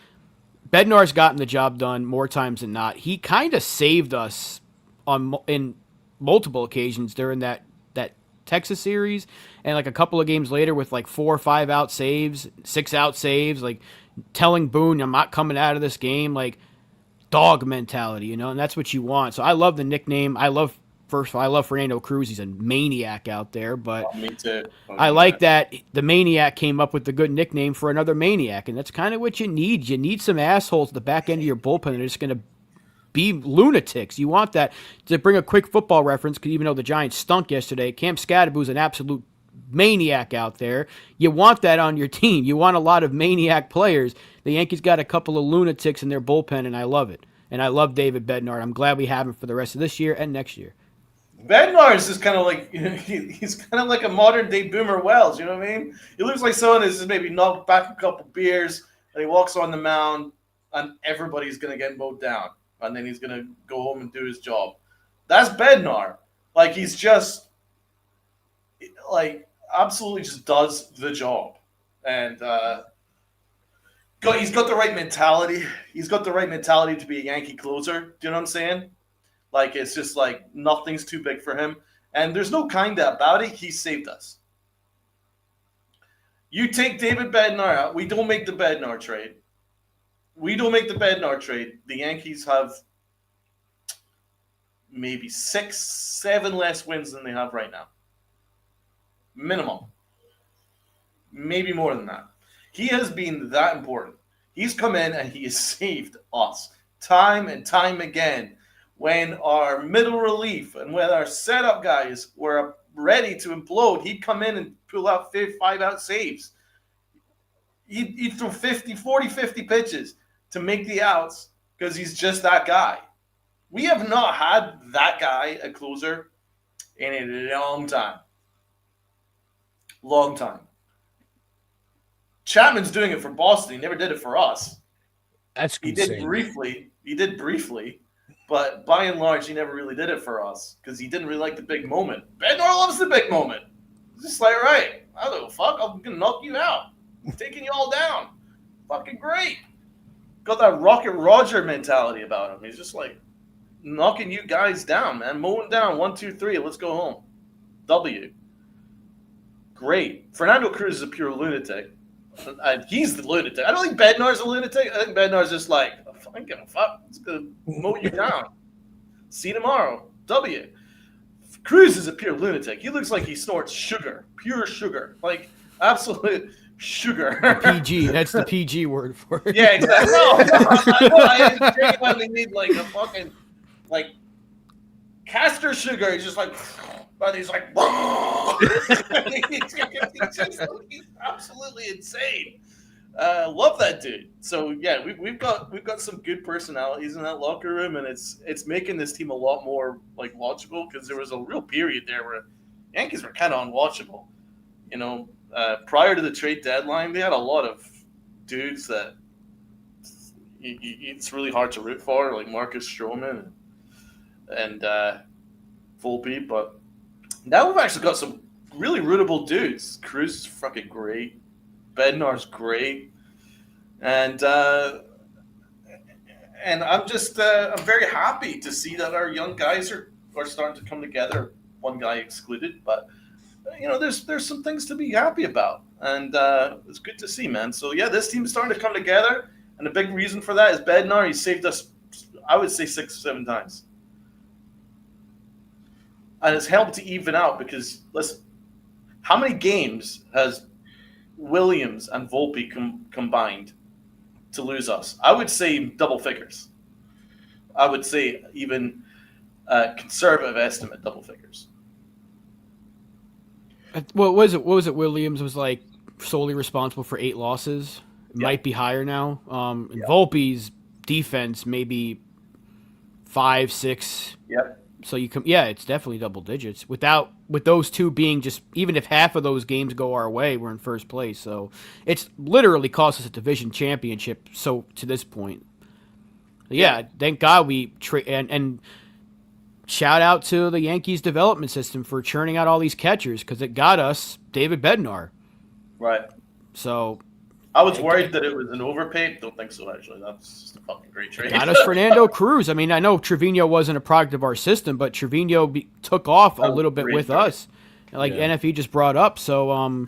Bednar's gotten the job done more times than not. He kind of saved us in multiple occasions during that Texas series, and like a couple of games later with like 4 or 5 out saves, 6 out saves, like telling Boone, I'm not coming out of this game, like dog mentality, and that's what you want. So I love the nickname. I love Fernando Cruz. He's a maniac out there, but me too. I like that the maniac came up with the good nickname for another maniac, and that's kind of what you need. You need some assholes at the back end of your bullpen that are just going to be lunatics. You want that. To bring a quick football reference, because even though the Giants stunk yesterday, Cam Scadaboo's an absolute maniac out there. You want that on your team. You want a lot of maniac players. The Yankees got a couple of lunatics in their bullpen, and I love it. And I love David Bednar. I'm glad we have him for the rest of this year and next year. Bednar is just kind of like he's kind of like a modern day Boomer Wells. You know what I mean? He looks like someone who's maybe knocked back a couple beers, and he walks on the mound, and everybody's gonna get mowed down. And then he's going to go home and do his job. That's Bednar. Like, he's just, absolutely just does the job. And he's got the right mentality. He's got the right mentality to be a Yankee closer. Do you know what I'm saying? Like, it's just like nothing's too big for him. And there's no kinda about it. He saved us. You take David Bednar out. We don't make the Bednar trade. The Yankees have maybe 6, 7 less wins than they have right now. Minimum. Maybe more than that. He has been that important. He's come in and he has saved us time and time again. When our middle relief and when our setup guys were ready to implode, he'd come in and pull out 5 out saves. He'd throw 50 pitches. to make the outs because he's just that guy. We have not had that guy, a closer, in a long time. Long time. Chapman's doing it for Boston. He never did it for us. That's He insane. did briefly, but by and large, he never really did it for us because he didn't really like the big moment. Bednar loves the big moment. It's just like, right, I don't give a fuck. I'm going to knock you out. I'm taking you all down. Fucking great. Got that Rocket Roger mentality about him. He's just like knocking you guys down, man. Mowing down. 1, 2, 3. Let's go home. W. Great. Fernando Cruz is a pure lunatic. He's the lunatic. I don't think Bednar's a lunatic. I think Bednar's just like, I don't give a fuck. It's going to mow you down. See you tomorrow. W. Cruz is a pure lunatic. He looks like he snorts sugar. Pure sugar. Like, absolute sugar. PG. That's the PG word for it. Yeah, exactly. I genuinely need like a fucking like castor sugar. He's just like, but he's like, he's absolutely insane. Love that dude. So yeah, we've got some good personalities in that locker room, and it's making this team a lot more like watchable because there was a real period there where Yankees were kind of unwatchable. You know, prior to the trade deadline, they had a lot of dudes that it's really hard to root for, like Marcus Stroman and Volpe. But now we've actually got some really rootable dudes. Cruz is fucking great. Bednar's great. And I'm just I'm very happy to see that our young guys are starting to come together. One guy excluded, but you know, there's some things to be happy about, and it's good to see, man. So yeah, this team is starting to come together, and the big reason for that is Bednar. He saved us, I would say, 6 or 7 times, and it's helped to even out because listen, how many games has Williams and Volpe combined to lose us? I would say double figures. I would say even conservative estimate double figures. What was it? Williams was like solely responsible for 8 losses. It might be higher now. And Volpe's defense maybe 5, 6. Yep. So it's definitely double digits. With those two being just, even if half of those games go our way, we're in first place. So it's literally cost us a division championship. So to this point, thank God we and shout out to the Yankees development system for churning out all these catchers because it got us David Bednar. Right. So I was worried that it was an overpay. Don't think so, actually. That's just a fucking great trade. Got us Fernando Cruz. I mean, I know Trevino wasn't a product of our system, but Trevino took off a little bit with us, like NFE just brought up. So,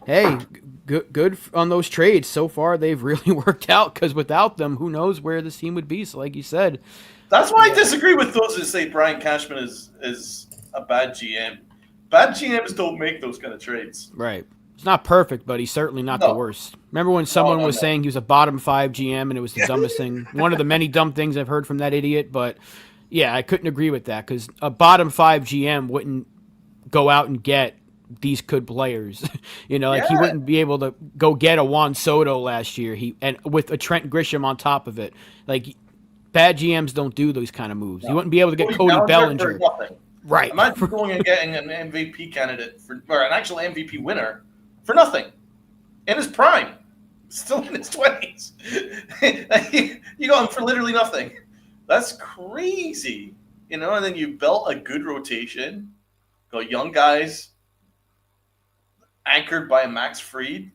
hey, good on those trades. So far, they've really worked out because without them, who knows where this team would be. So, like you said. That's why I disagree with those who say Brian Cashman is a bad GM. Bad GMs don't make those kind of trades. Right. It's not perfect, but he's certainly not the worst. Remember when someone was saying he was a bottom 5 GM and it was the dumbest thing? One of the many dumb things I've heard from that idiot. But, yeah, I couldn't agree with that because a bottom 5 GM wouldn't go out and get these good players. He wouldn't be able to go get a Juan Soto last year and with a Trent Grisham on top of it. Like, bad GMs don't do those kind of moves. No. You wouldn't be able to get Cody Bellinger. Right. Imagine going and getting an MVP candidate or an actual MVP winner for nothing in his prime, still in his 20s. You got him for literally nothing. That's crazy, And then you built a good rotation, got young guys anchored by a Max Fried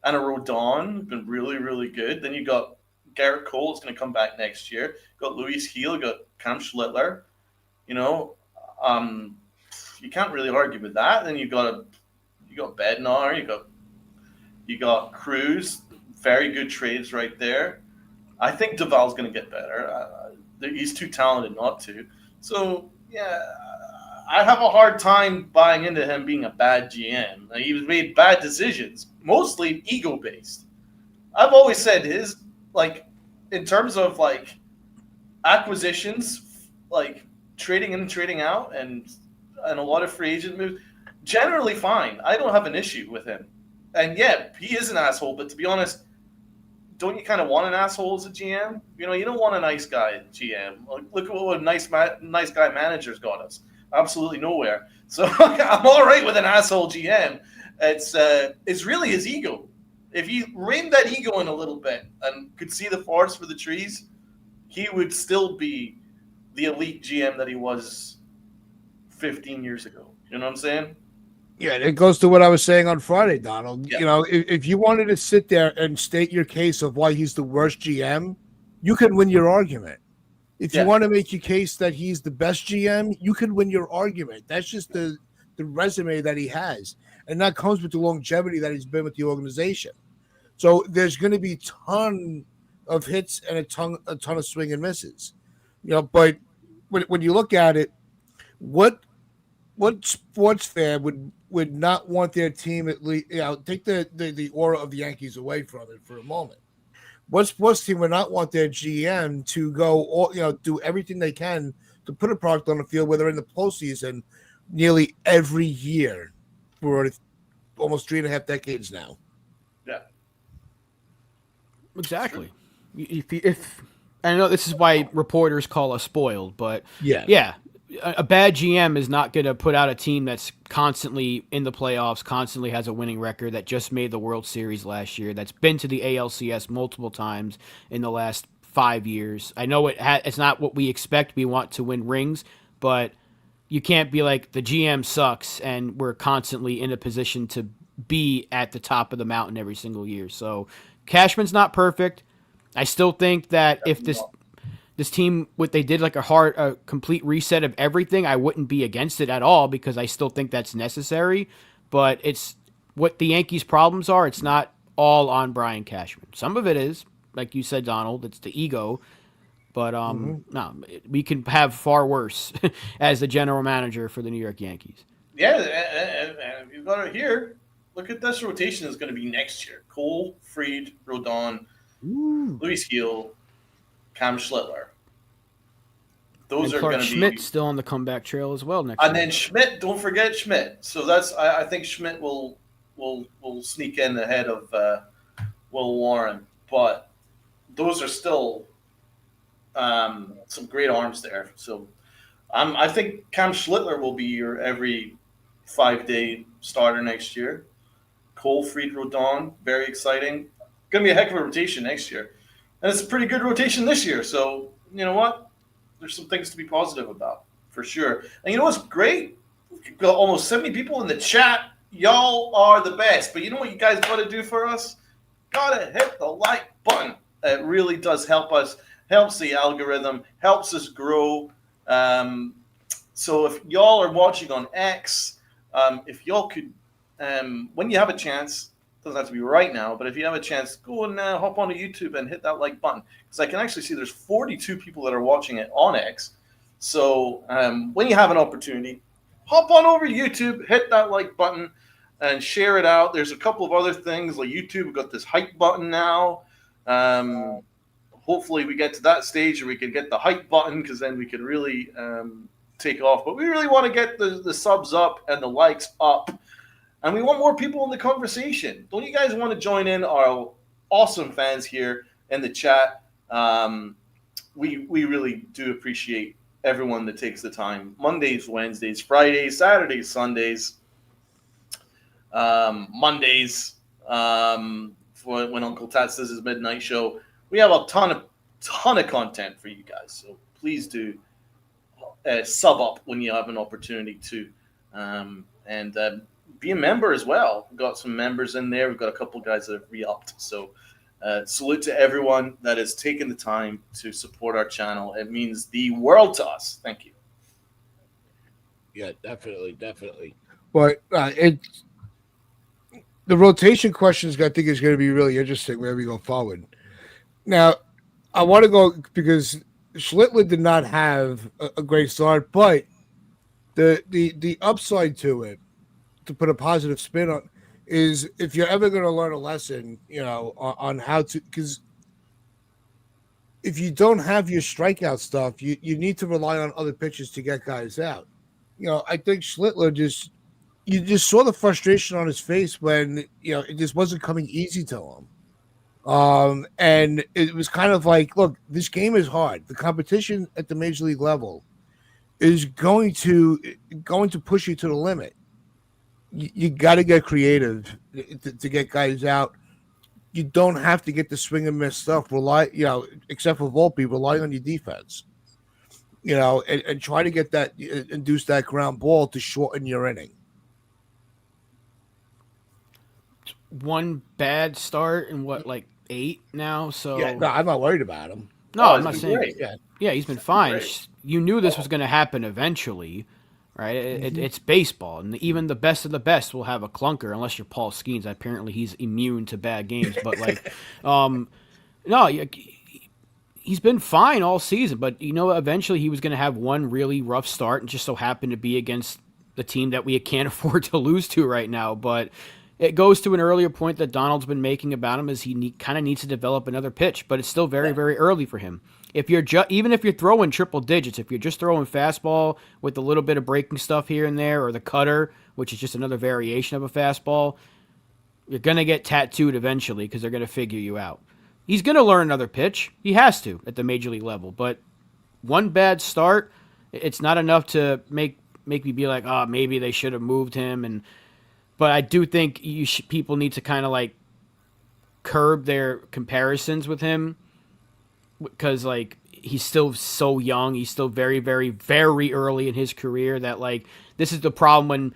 and a Rodon, who've been really, really good. Then you got Garrett Cole is going to come back next year. Got Luis Gil, got Cam Schlittler. You can't really argue with that. Then you got Bednar, you got Cruz. Very good trades right there. I think Duvall's going to get better. He's too talented not to. So yeah, I have a hard time buying into him being a bad GM. He made bad decisions, mostly ego based. I've always said in terms of acquisitions, trading in and trading out, and a lot of free agent moves, generally fine. I don't have an issue with him. And yeah, he is an asshole, but to be honest, don't you kind of want an asshole as a GM? You know, you don't want a nice guy GM. Like, look at what a nice guy manager's got us. Absolutely nowhere. So I'm all right with an asshole GM. It's really his ego. If he reined that ego in a little bit and could see the forest for the trees, he would still be the elite GM that he was 15 years ago. You know what I'm saying? Yeah, it goes to what I was saying on Friday, Donald. Yeah. You know, if you wanted to sit there and state your case of why he's the worst GM, you could win your argument. If you want to make your case that he's the best GM, you could win your argument. That's just the resume that he has. And that comes with the longevity that he's been with the organization. So there's going to be a ton of hits and a ton of swing and misses. You know, but when you look at it, what sports fan would not want their team at least, you know, take the aura of the Yankees away from it for a moment. What sports team would not want their GM to go, you know, do everything they can to put a product on the field where they're in the postseason nearly every year for almost 3.5 decades now? Yeah. Exactly. If I know this is why reporters call us spoiled, but yeah, a bad GM is not going to put out a team that's constantly in the playoffs, constantly has a winning record, that just made the World Series last year, that's been to the ALCS multiple times in the last 5 years. I know it's not what we expect. We want to win rings, but you can't be like the GM sucks and we're constantly in a position to be at the top of the mountain every single year. So Cashman's not perfect. I still think that if this team, what they did, like a complete reset of everything, I wouldn't be against it at all because I still think that's necessary. But it's what the Yankees' problems are. It's not all on Brian Cashman. Some of it is, like you said, Donald. It's the ego. But no, we can have far worse as the general manager for the New York Yankees. Yeah, and you've got it here. Look at this rotation is going to be next year: Cole, Fried, Rodon, Luis Gil, Cam Schlittler. Those and are going to be Schmidt's still on the comeback trail as well next and year. then Schmidt, don't forget Schmidt. So that's I think Schmidt will sneak in ahead of Will Warren, but those are still some great arms there. So I think Cam Schlittler will be your every 5-day starter next year. Cole, Fried, Rodon, very exciting. Going to be a heck of a rotation next year, and it's a pretty good rotation this year. So you know what? There's some things to be positive about, for sure. And you know what's great? We've got almost 70 people in the chat. Y'all are the best. But you know what you guys got to do for us? Got to hit the like button. It really does help us, helps the algorithm, helps us grow. So if y'all are watching on X, if y'all could, when you have a chance, doesn't have to be right now, but if you have a chance, go and hop onto YouTube and hit that like button. Because I can actually see there's 42 people that are watching it on X. So when you have an opportunity, hop on over to YouTube, hit that like button, and share it out. There's a couple of other things like YouTube. We've got this hype button now. Hopefully we get to that stage where we can get the hype button, because then we can really take off. But we really want to get the subs up and the likes up. And we want more people in the conversation. Don't you guys want to join in our awesome fans here in the chat? We really do appreciate everyone that takes the time. Mondays, Wednesdays, Fridays, Saturdays, Sundays, Mondays, for when Uncle Tats does his midnight show. We have a ton of content for you guys. So please do sub up when you have an opportunity to. And be a member as well. We've got some members in there. We've got a couple of guys that have re-upped. So salute to everyone that has taken the time to support our channel. It means the world to us. Thank you. Yeah, definitely. But the rotation questions I think is going to be really interesting wherever we go forward. Now, I want to go because Schlittler did not have a great start, but the upside to it, to put a positive spin on, is if you're ever going to learn a lesson, you know, on how to, because if you don't have your strikeout stuff, you need to rely on other pitches to get guys out. You know, I think Schlittler you just saw the frustration on his face when, you know, it just wasn't coming easy to him. And it was kind of like, look, this game is hard. The competition at the major league level is going to push you to the limit. You got to get creative to get guys out. You don't have to get the swing and miss stuff. Rely, except for Volpe, rely on your defense. And try to get that, induce that ground ball to shorten your inning. One bad start and what, like 8 now? So Yeah, no, I'm not worried about him. no, Oh, I'm it's not been saying. great. Yeah, he's been It's been fine. great. You knew this was going to happen eventually, right? It's baseball, and even the best of the best will have a clunker, unless you're Paul Skeens. Apparently, he's immune to bad games. But no, he's been fine all season. But eventually he was going to have one really rough start, and just so happened to be against the team that we can't afford to lose to right now. But it goes to an earlier point that Donald's been making about him, is he kind of needs to develop another pitch, but it's still very, very early for him. If you're even if you're throwing triple digits, if you're just throwing fastball with a little bit of breaking stuff here and there, or the cutter, which is just another variation of a fastball, you're gonna get tattooed eventually because they're gonna figure you out. He's gonna learn another pitch. He has to at the major league level, but one bad start, it's not enough to make me be like, oh, maybe they should have moved him. But I do think people need to kind of like curb their comparisons with him, because like he's still so young. He's still very, very, very early in his career. That like this is the problem when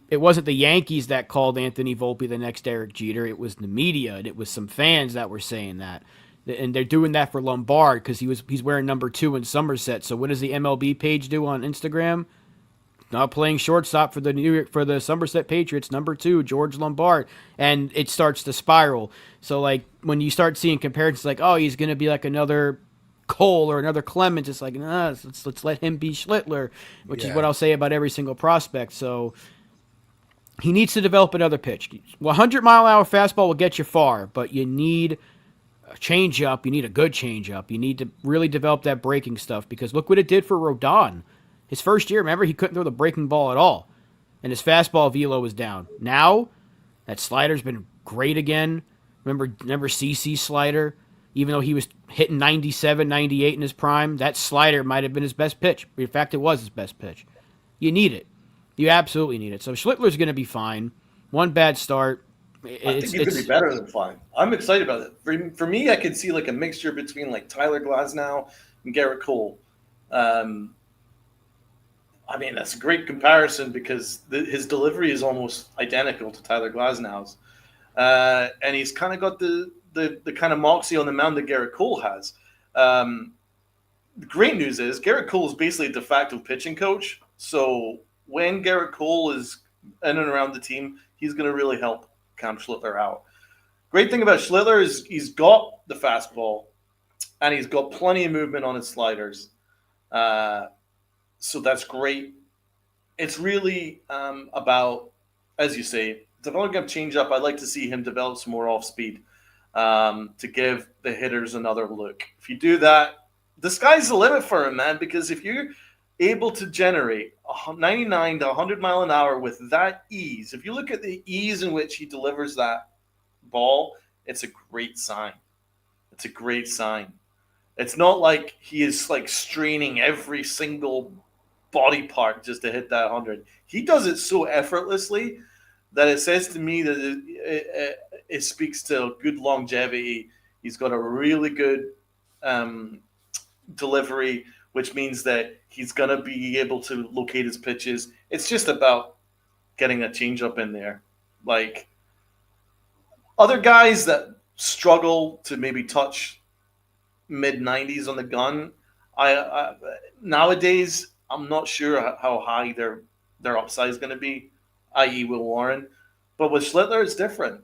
it wasn't the Yankees that called Anthony Volpe the next Derek Jeter. It was the media, and it was some fans that were saying that. And they're doing that for Lombard because he's wearing number 2 in Somerset. So what does the MLB page do on Instagram? Not playing shortstop for the Somerset Patriots, number 2, George Lombard, and it starts to spiral. So like when you start seeing comparisons, like, oh, he's gonna be like another Cole or another Clemens, it's like, nah, let's let him be Schlittler, which is what I'll say about every single prospect. So he needs to develop another pitch. 100-mile-an-hour fastball will get you far, but you need a change-up. You need a good change-up. You need to really develop that breaking stuff, because look what it did for Rodon. His first year, remember, he couldn't throw the breaking ball at all, and his fastball velo was down. Now, that slider's been great again. Remember CC's slider? Even though he was hitting 97, 98 in his prime, that slider might have been his best pitch. In fact, it was his best pitch. You need it. You absolutely need it. So Schlittler's going to be fine. One bad start. I think he's going to be better than fine. I'm excited about it. For me, I could see like a mixture between like Tyler Glasnow and Garrett Cole. I mean, that's a great comparison because his delivery is almost identical to Tyler Glasnow's. And he's kind of got the kind of moxie on the mound that Garrett Cole has. The great news is Garrett Cole is basically a de facto pitching coach. So when Garrett Cole is in and around the team, he's going to really help Cam Schlittler out. Great thing about Schlittler is he's got the fastball and he's got plenty of movement on his sliders. So that's great. It's really about, as you say, developing a changeup. I'd like to see him develop some more off speed to give the hitters another look. If you do that, the sky's the limit for him, man, because if you're able to generate 99 to 100 mile an hour with that ease, if you look at the ease in which he delivers that ball, it's a great sign. It's a great sign. It's not like he is like straining every single body part just to hit that 100. He does it so effortlessly that it says to me that it speaks to good longevity. He's got a really good delivery, which means that he's going to be able to locate his pitches. It's just about getting a changeup in there. Like other guys that struggle to maybe touch mid-90s on the gun, I nowadays I'm not sure how high their upside is going to be, i.e. Will Warren. But with Schlittler, it's different.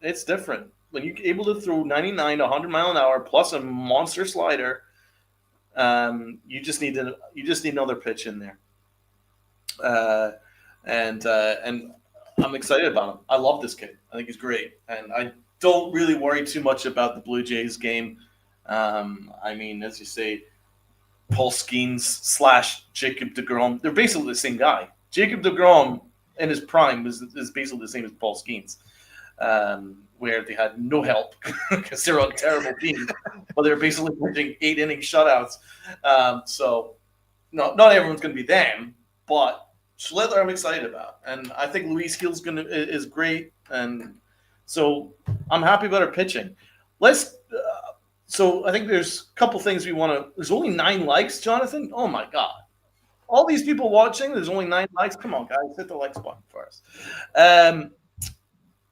It's different. When you're able to throw 99 to 100 mile an hour plus a monster slider, you just need another pitch in there. And I'm excited about him. I love this kid. I think he's great. And I don't really worry too much about the Blue Jays game. I mean, as you say, Paul Skeens / Jacob deGrom, they're basically the same guy. Jacob deGrom in his prime is basically the same as Paul Skeens. where they had no help because they're on a terrible team, but they're basically pitching 8-inning shutouts. So not everyone's going to be them, but Schlittler I'm excited about, and I think Luis Gil's is great, and so I'm happy about our pitching. So I think there's a couple things we want to. There's only 9 likes, Jonathan. Oh my God! All these people watching. There's only 9 likes. Come on, guys, hit the likes button for us.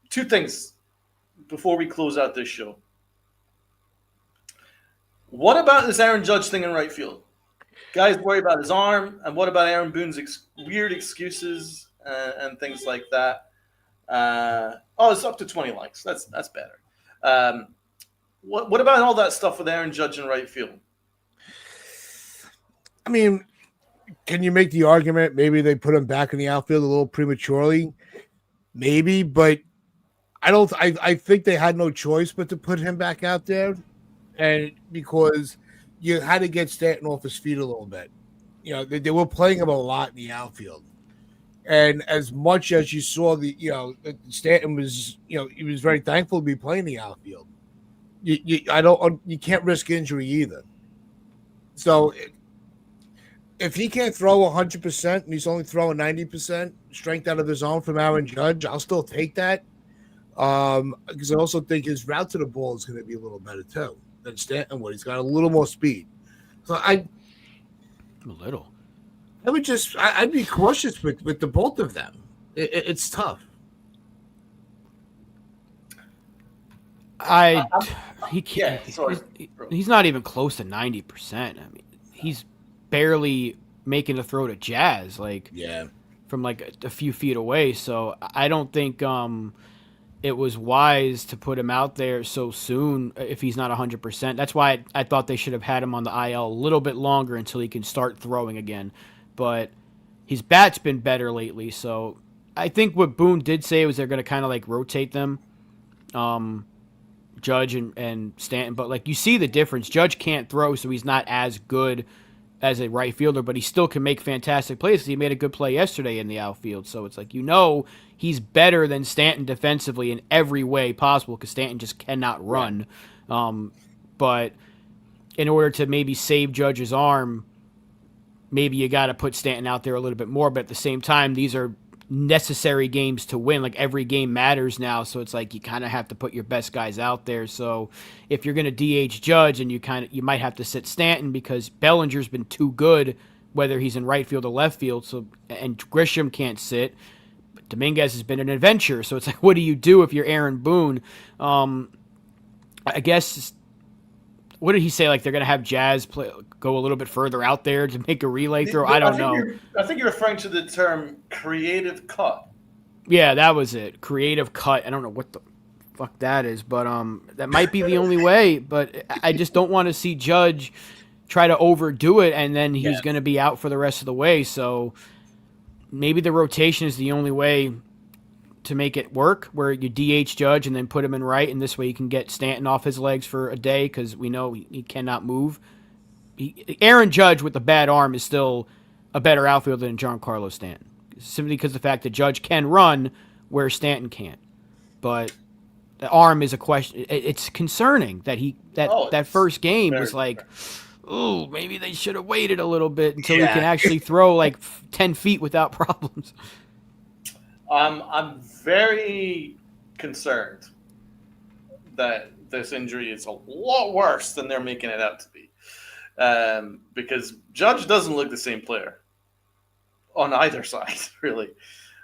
2 things before we close out this show. What about this Aaron Judge thing in right field? Guys worry about his arm, and what about Aaron Boone's weird excuses and things like that? It's up to 20 likes. That's better. What about all that stuff with Aaron Judge in right field? I mean, can you make the argument maybe they put him back in the outfield a little prematurely? Maybe, but I think they had no choice but to put him back out there, and because you had to get Stanton off his feet a little bit. They were playing him a lot in the outfield. And as much as you saw Stanton was, he was very thankful to be playing the outfield. You can't risk injury either. So if he can't throw 100% and he's only throwing 90% strength out of his zone from Aaron Judge, I'll still take that. Because I also think his route to the ball is going to be a little better too than Stanton would. He's got a little more speed. So I would be cautious with the both of them. It's tough. He can't. He's not even close to 90%. I mean, he's barely making a throw to Jazz, from a few feet away. So I don't think it was wise to put him out there so soon if he's not 100%. That's why I thought they should have had him on the IL a little bit longer until he can start throwing again. But his bat's been better lately, so I think what Boone did say was they're going to kind of rotate them, Judge and Stanton. But you see the difference. Judge can't throw, so he's not as good as a right fielder, but he still can make fantastic plays. He made a good play yesterday in the outfield, so it's he's better than Stanton defensively in every way possible because Stanton just cannot run. But in order to maybe save Judge's arm, maybe you got to put Stanton out there a little bit more. But at the same time, these are necessary games to win. Every game matters now, so it's you kind of have to put your best guys out there. So if you're going to DH Judge, and you might have to sit Stanton because Bellinger's been too good, whether he's in right field or left field. So and Grisham can't sit. But Dominguez has been an adventure. So it's what do you do if you're Aaron Boone? I guess. What did he say? They're going to have Jazz go a little bit further out there to make a relay throw? I don't know. I think you're referring to the term creative cut. Yeah, that was it. Creative cut. I don't know what the fuck that is, but that might be the only way. But I just don't want to see Judge try to overdo it, and then he's going to be out for the rest of the way. So maybe the rotation is the only way to make it work, where you DH Judge and then put him in right, and this way you can get Stanton off his legs for a day because we know he cannot move. Aaron Judge with the bad arm is still a better outfielder than Giancarlo Stanton, simply because of the fact that Judge can run where Stanton can't. But the arm is a question. It's concerning that that first game was maybe they should have waited a little bit until he can actually throw 10 feet without problems. I'm very concerned that this injury is a lot worse than they're making it out to be, because Judge doesn't look the same player on either side, really.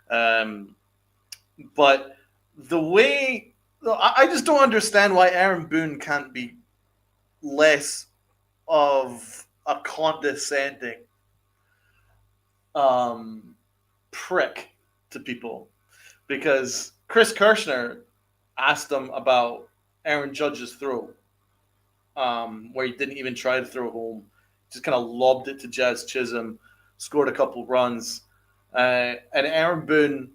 But the way I just don't understand why Aaron Boone can't be less of a condescending prick to people, because Chris Kirshner asked him about Aaron Judge's throw, where he didn't even try to throw home, just kind of lobbed it to Jazz Chisholm, scored a couple runs, and Aaron Boone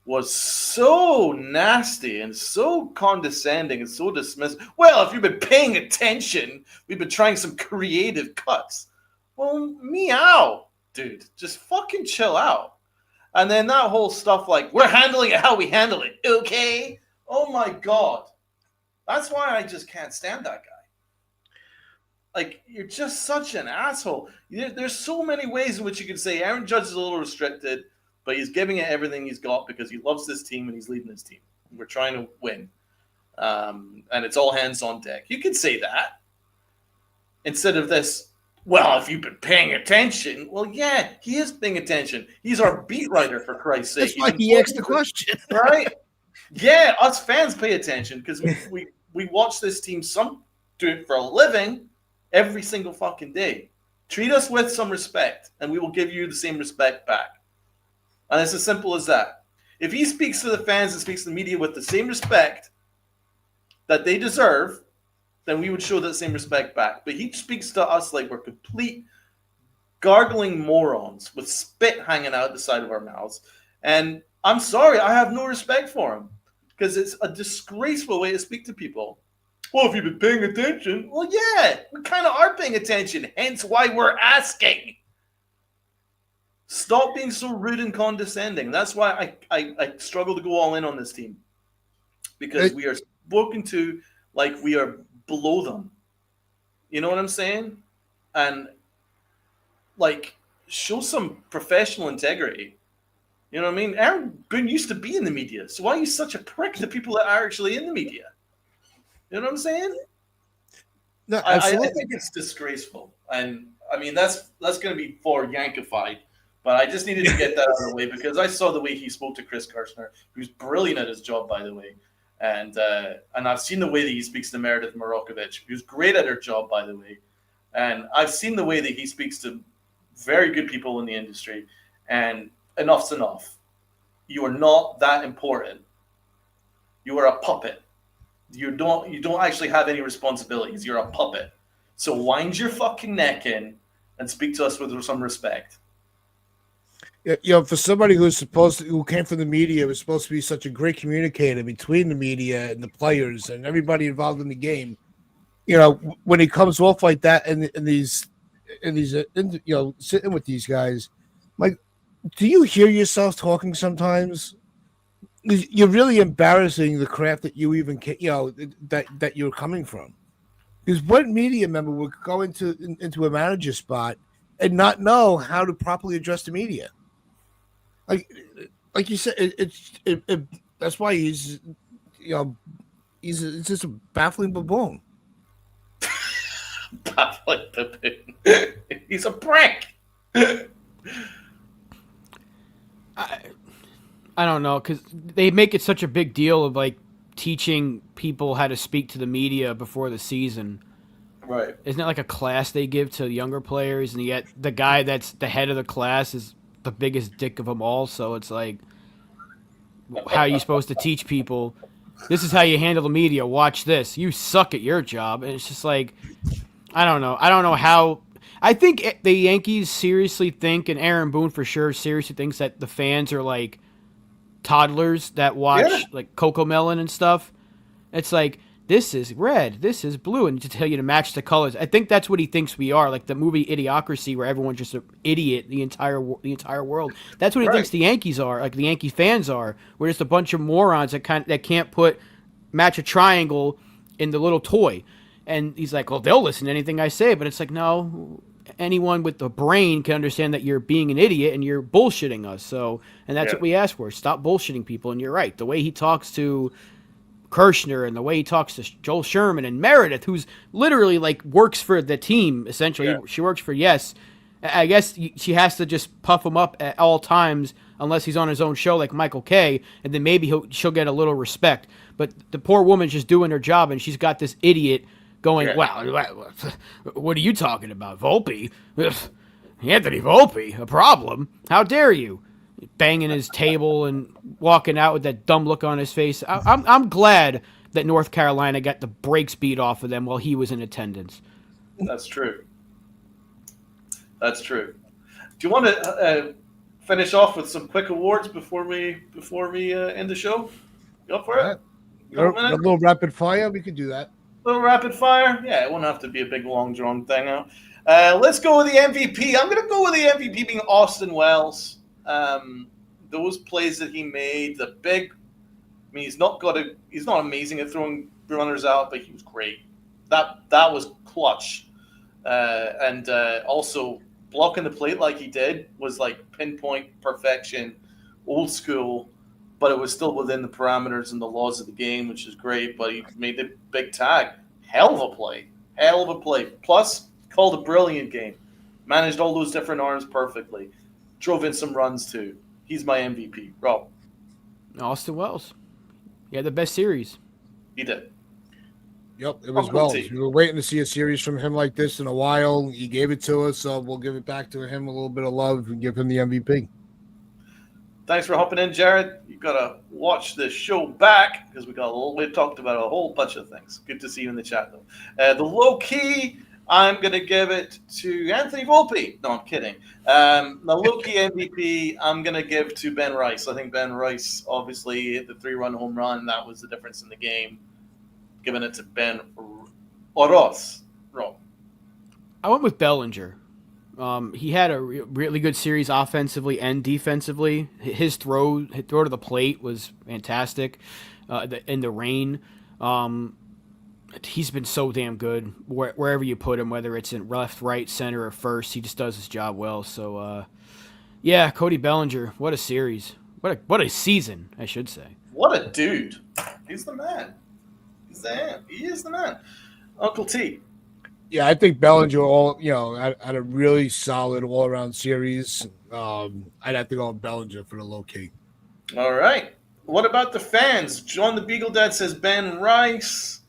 was so nasty and so condescending and so dismissive. Well, if you've been paying attention, we've been trying some creative cuts. Well, meow, dude, just fucking chill out. And then that whole stuff we're handling it how we handle it, okay? Oh my God. That's why I just can't stand that guy. Like, you're just such an asshole. There's so many ways in which you could say Aaron Judge is a little restricted, but he's giving it everything he's got because he loves this team and he's leading his team. We're trying to win. And it's all hands on deck. You could say that instead of this, well, if you've been paying attention. Well, yeah, he is paying attention. He's our beat writer, for Christ's sake. That's why he asked the question. Right? Yeah, us fans pay attention because we watch this team do it for a living every single fucking day. Treat us with some respect, and we will give you the same respect back. And it's as simple as that. If he speaks to the fans and speaks to the media with the same respect that they deserve, then we would show that same respect back. But he speaks to us like we're complete gargling morons with spit hanging out the side of our mouths. And I'm sorry, I have no respect for him because it's a disgraceful way to speak to people. Well, if you've been paying attention, well, yeah, we kind of are paying attention, hence why we're asking. Stop being so rude and condescending. That's why I struggle to go all in on this team because we are spoken to like we are below them. You know what I'm saying? And, like, show some professional integrity. You know what I mean? Aaron Boone used to be in the media, so why are you such a prick to people that are actually in the media? You know what I'm saying? No, I absolutely. think it's disgraceful. And, I mean, that's going to be for Yankified. But I just needed to get that out of the way because I saw the way he spoke to Chris Kirshner, who's brilliant at his job, by the way. And I've seen the way that he speaks to Meredith Morokovich, who's great at her job, by the way. And I've seen the way that he speaks to very good people in the industry. And enough's enough. You are not that important. You are a puppet. You don't actually have any responsibilities. You're a puppet. So wind your fucking neck in and speak to us with some respect. You know, for somebody who came from the media, was supposed to be such a great communicator between the media and the players and everybody involved in the game. You know, when he comes off like that and sitting with these guys, like, do you hear yourself talking sometimes? You're really embarrassing the craft that you even, that you're coming from. Because what media member would go into a manager spot and not know how to properly address the media? Like you said, that's why he's just a baffling baboon. Baffling baboon. He's a prick. I don't know, because they make it such a big deal of like teaching people how to speak to the media before the season. Right. Isn't it like a class they give to younger players, and yet the guy that's the head of the class is the biggest dick of them all? So it's like, how are you supposed to teach people? This is how you handle the media. Watch this. You suck at your job. And it's just like, I don't know. I don't know how. I think the Yankees seriously think, and Aaron Boone for sure seriously thinks, that the fans are like toddlers that watch like Cocomelon and stuff. It's like, this is red, this is blue, and to tell you to match the colors. I think that's what he thinks we are, like the movie Idiocracy, where everyone's just an idiot, the entire world. That's what he thinks the Yankees are, like the Yankee fans are. We're just a bunch of morons that can't match a triangle in the little toy. And he's like, well, they'll listen to anything I say, but it's like, no. Anyone with a brain can understand that you're being an idiot and you're bullshitting us. So, and that's what we ask for. Stop bullshitting people. And you're right. The way he talks to Kirshner and the way he talks to Joel Sherman and Meredith, who's literally like works for the team, essentially. Yeah. She works for Yes. I guess she has to just puff him up at all times unless he's on his own show like Michael Kay, and then maybe she'll get a little respect. But the poor woman's just doing her job, and she's got this idiot going, wow, what are you talking about? Volpe? Anthony Volpe? A problem? How dare you? Banging his table and walking out with that dumb look on his face. I'm glad that North Carolina got the brakes beat off of them while he was in attendance. That's true. That's true. Do you want to finish off with some quick awards before we end the show? Go for it. A little rapid fire. We could do that. A little rapid fire? Yeah, it won't have to be a big, long, drawn thing out. Let's go with the MVP. I'm going to go with the MVP being Austin Wells. Those plays that he made, the big I mean, he's not amazing at throwing runners out, but he was great. That was clutch, and also blocking the plate like he did was like pinpoint perfection, old school, but it was still within the parameters and the laws of the game, which is great. But he made the big tag, hell of a play. Plus, called a brilliant game, managed all those different arms perfectly, drove in some runs too. He's my MVP, Rob. Austin Wells. He had the best series. He did. Yep, it was Uncle Wells. T. We were waiting to see a series from him like this in a while. He gave it to us, so we'll give it back to him a little bit of love and give him the MVP. Thanks for hopping in, Jared. You gotta watch this show back because we talked about a whole bunch of things. Good to see you in the chat though. The low key, I'm gonna give it to Anthony Volpe. No, I'm kidding. The low key MVP, I'm gonna give to Ben Rice. I think Ben Rice obviously hit the 3-run home run. That was the difference in the game. Giving it to Ben Oroz. Rob. I went with Bellinger. He had a really good series offensively and defensively. His throw to the plate was fantastic. In the rain, he's been so damn good wherever you put him, whether it's in left, right, center, or first. He just does his job well. So, yeah, Cody Bellinger, what a series. What a season, I should say. What a dude. He's the man. He is the man. Uncle T. Yeah, I think Bellinger had a really solid all around series. I'd have to go with Bellinger for the low key. All right. What about the fans? John the Beagle Dad says Ben Rice,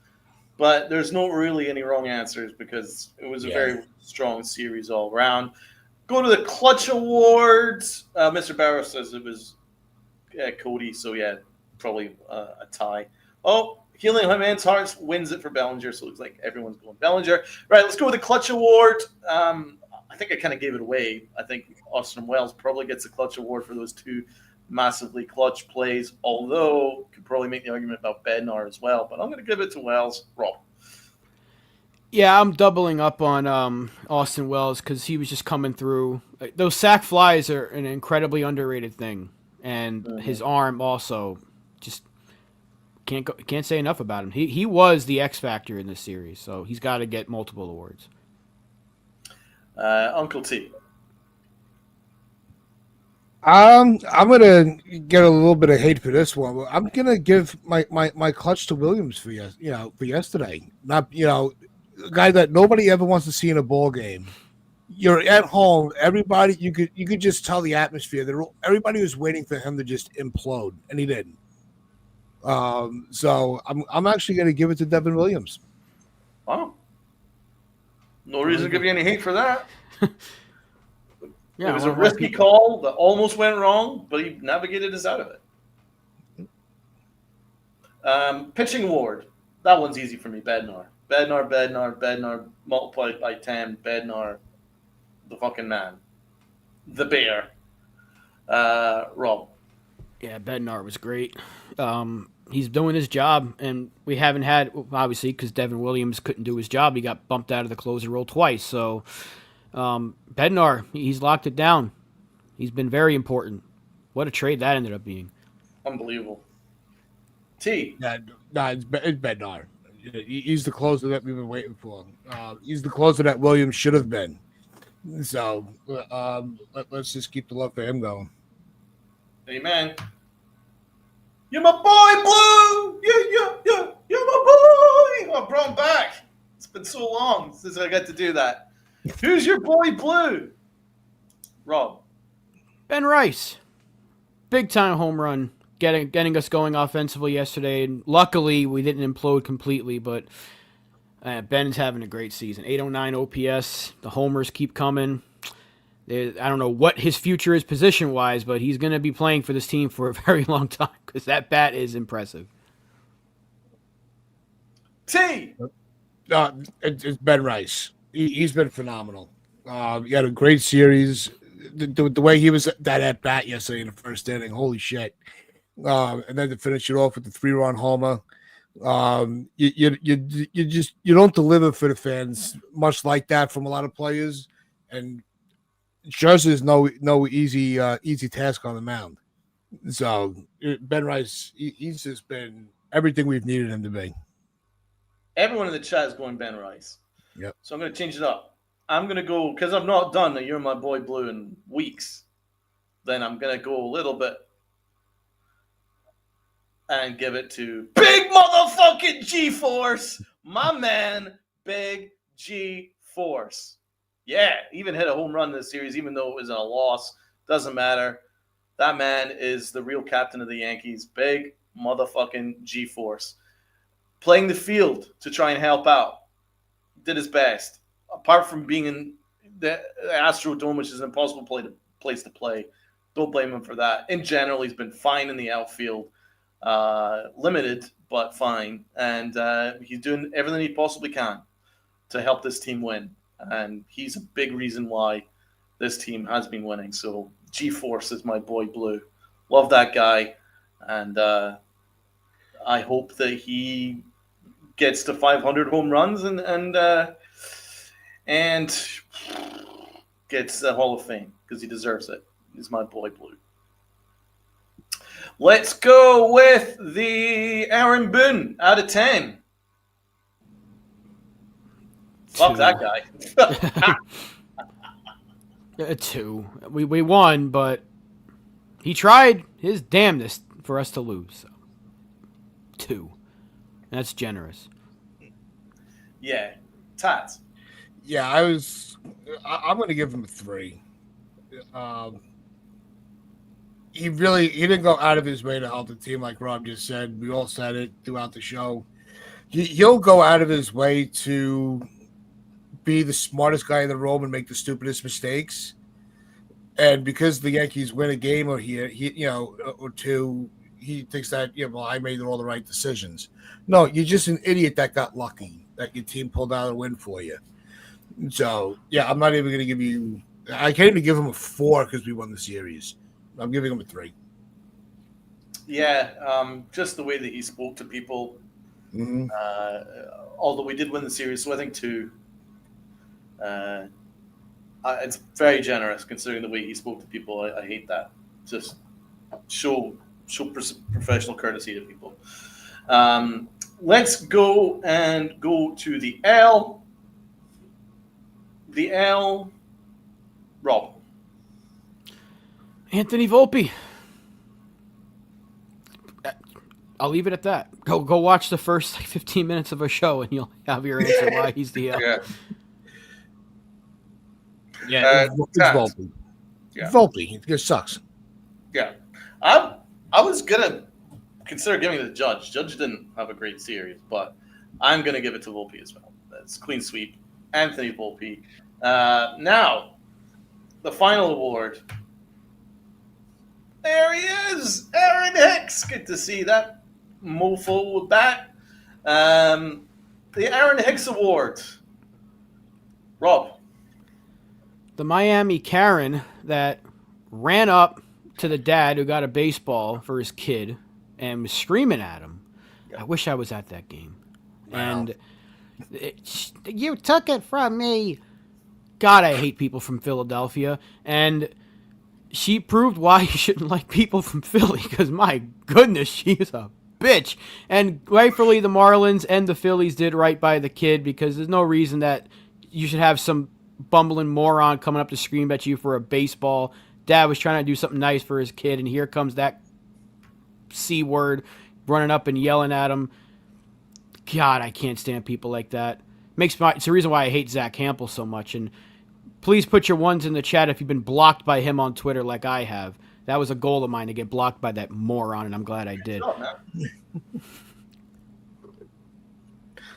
but there's not really any wrong answers because it was a very strong series all around. Go to the Clutch Awards. Mr. Barrow says it was Cody, so yeah, probably a tie. Oh, Healing Man's Hearts wins it for Bellinger, so it looks like everyone's going Bellinger. Right, let's go with the Clutch Award. I think I kind of gave it away. I think Austin Wells probably gets the Clutch Award for those two massively clutch plays, although could probably make the argument about Bednar as well. But I'm going to give it to Wells. Rob. Yeah, I'm doubling up on Austin Wells because he was just coming through. Those sack flies are an incredibly underrated thing, and his arm also just can't say enough about him. He was the X factor in this series, so he's got to get multiple awards. Uncle T. I'm gonna get a little bit of hate for this one. I'm gonna give my clutch to Williams for yesterday. Not a guy that nobody ever wants to see in a ball game. You're at home. Everybody, you could just tell the atmosphere that everybody was waiting for him to just implode, and he didn't. So I'm actually gonna give it to Devin Williams. Wow. No reason to give you any hate for that. Yeah, it was a risky call that almost went wrong, but he navigated us out of it. Pitching award. That one's easy for me. Bednar, multiplied by 10. Bednar, the fucking man. The bear. Rob. Yeah, Bednar was great. He's doing his job, and we haven't had, obviously, because Devin Williams couldn't do his job. He got bumped out of the closer role twice. So Bednar, he's locked it down. He's been very important. What a trade that ended up being. Unbelievable. T. It's Bednar. He's the closer that we've been waiting for. He's the closer that Williams should have been. So let's just keep the love for him going. Amen. You're my boy, Blue. You're my boy. I brought him back. It's been so long since I got to do that. Who's your boy, Blue? Rob. Ben Rice, big time home run, getting us going offensively yesterday. And luckily, we didn't implode completely, but Ben's having a great season. 809 OPS. The homers keep coming. I don't know what his future is position-wise, but he's going to be playing for this team for a very long time because that bat is impressive. T. It's Ben Rice. He's been phenomenal. He had a great series. The way he was that at bat yesterday in the first inning, holy shit! And then to finish it off with the 3-run homer. You don't deliver for the fans much like that from a lot of players, and Scherzer is no easy task on the mound. So Ben Rice, he's just been everything we've needed him to be. Everyone in the chat is going Ben Rice. Yep. So I'm going to change it up. I'm going to go, because I've not done a You're My Boy Blue in weeks, then I'm going to go a little bit and give it to Big Motherfucking G-Force. My man, Big G-Force. Yeah, even hit a home run in this series, even though it was in a loss. Doesn't matter. That man is the real captain of the Yankees. Big motherfucking G-Force. Playing the field to try and help out. Did his best. Apart from being in the Astrodome, which is an impossible place to play. Don't blame him for that. In general, he's been fine in the outfield. Limited, but fine. And he's doing everything he possibly can to help this team win. And he's a big reason why this team has been winning. So G-Force is my boy Blue. Love that guy. And I hope that he gets to 500 home runs and gets the Hall of Fame because he deserves it. He's my boy Blue. Let's go with the Aaron Boone out of 10. Fuck that guy. 2. We won, but he tried his damnedest for us to lose. So. 2. That's generous. Yeah. Tats. Yeah, I'm going to give him a 3. He didn't go out of his way to help the team, like Rob just said. We all said it throughout the show. He'll go out of his way to be the smartest guy in the room and make the stupidest mistakes. And because the Yankees win a game or or two, he thinks that well, I made all the right decisions. No, you're just an idiot that got lucky that your team pulled out a win for you. So yeah, I'm not even going to give you. I can't even give him a 4 because we won the series. I'm giving him a 3. Yeah, just the way that he spoke to people. Mm-hmm. Although we did win the series, so I think 2. It's very generous considering the way he spoke to people. I hate that. Just show professional courtesy to people. Let's go to the L. The L. Rob. Anthony Volpe. I'll leave it at that. Go watch the first 15 minutes of a show and you'll have your answer why he's the L. Yeah, it's Volpe. Yeah. Volpe. It just sucks. Yeah. I was going to consider giving it to Judge. Judge didn't have a great series, but I'm going to give it to Volpe as well. That's clean sweep. Anthony Volpe. Now, the final award. There he is, Aaron Hicks. Good to see that mofo back. The Aaron Hicks Award. Rob. The Miami Karen that ran up to the dad who got a baseball for his kid and was screaming at him. I wish I was at that game. Wow. And you took it from me. God, I hate people from Philadelphia. And she proved why you shouldn't like people from Philly, because my goodness, she's a bitch. And rightfully, the Marlins and the Phillies did right by the kid, because there's no reason that you should have some bumbling moron coming up to scream at you for a baseball. Dad was trying to do something nice for his kid, and here comes that C word running up and yelling at him. God, I can't stand people like that. It's the reason why I hate Zach Hampel so much. And please put your ones in the chat if you've been blocked by him on Twitter like I have. That was a goal of mine, to get blocked by that moron, and I'm glad I did.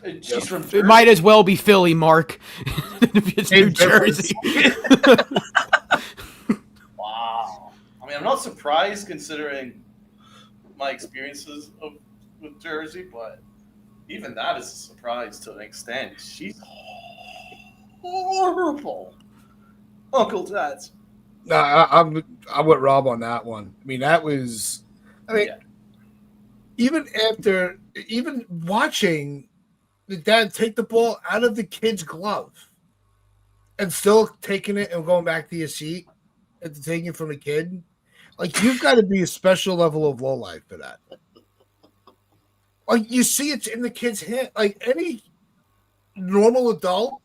It might as well be Philly, Mark. If it's New Jersey. Wow. I mean, I'm not surprised considering my experiences with Jersey, but even that is a surprise to an extent. She's horrible. Uncle Dad's. No, I'm with Rob on that one. I mean, that was. I mean, even watching the dad take the ball out of the kid's glove and still taking it and going back to your seat and taking it from the kid. Like, you've got to be a special level of low life for that. Like, you see it's in the kid's head. Like, any normal adult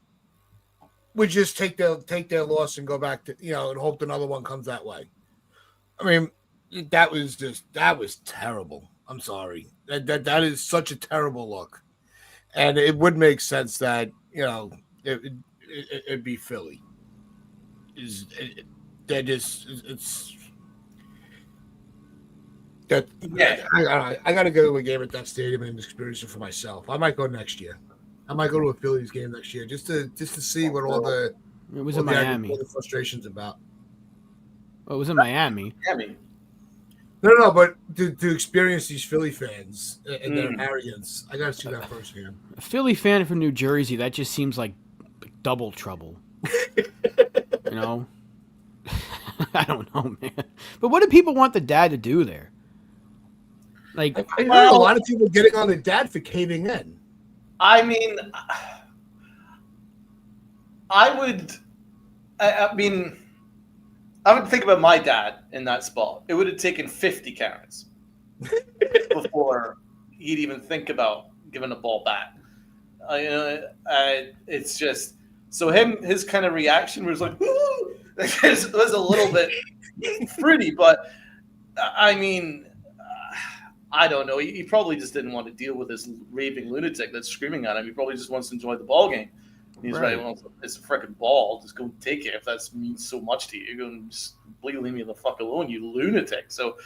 would just take their loss and go back to, and hope another one comes that way. I mean, that was terrible. I'm sorry. That is such a terrible look. And it would make sense that, it'd be Philly. It's that. Yeah. I got to go to a game at that stadium and experience it for myself. I might go next year. I might go to a Phillies game next year just to see what all the it was in Miami. All the frustrations about. Oh, it was in Miami. No, but to experience these Philly fans and their arrogance, I got to see that firsthand. A Philly fan from New Jersey, that just seems like double trouble. I don't know, man. But what do people want the dad to do there? Like, I heard a lot of people getting on the dad for caving in. I mean, I would think about my dad in that spot. It would have taken 50 Karens before he'd even think about giving a ball back. It's just so his kind of reaction was like, it was a little bit fruity, but I mean, I don't know. He probably just didn't want to deal with this raving lunatic that's screaming at him. He probably just wants to enjoy the ball game. He's right. Well, it's a freaking ball. Just go take it if that means so much to you. Go and just completely leave me the fuck alone, you lunatic. So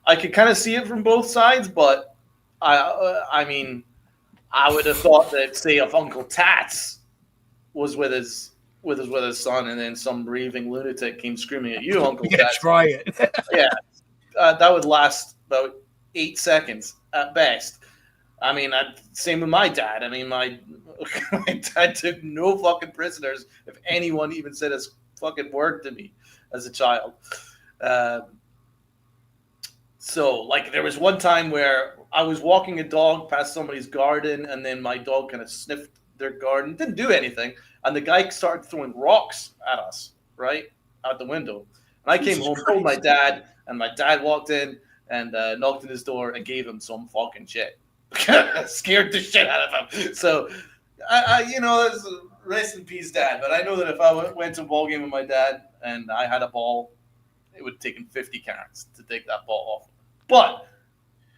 I could kind of see it from both sides, but I mean, I would have thought that, say, if Uncle Tats was with his son, and then some raving lunatic came screaming at you, Uncle Tats. Try it. Yeah, that would last about 8 seconds at best. I mean, same with my dad. I mean, my dad took no fucking prisoners if anyone even said a fucking word to me as a child. So, like, there was one time where I was walking a dog past somebody's garden, and then my dog kind of sniffed their garden, didn't do anything, and the guy started throwing rocks at us, right, out the window. And I came home, told my dad, and my dad walked in and knocked on his door and gave him some fucking shit. Scared the shit out of him. So, rest in peace, Dad. But I know that if I went to a ball game with my dad and I had a ball, it would have taken 50 Karens to take that ball off. But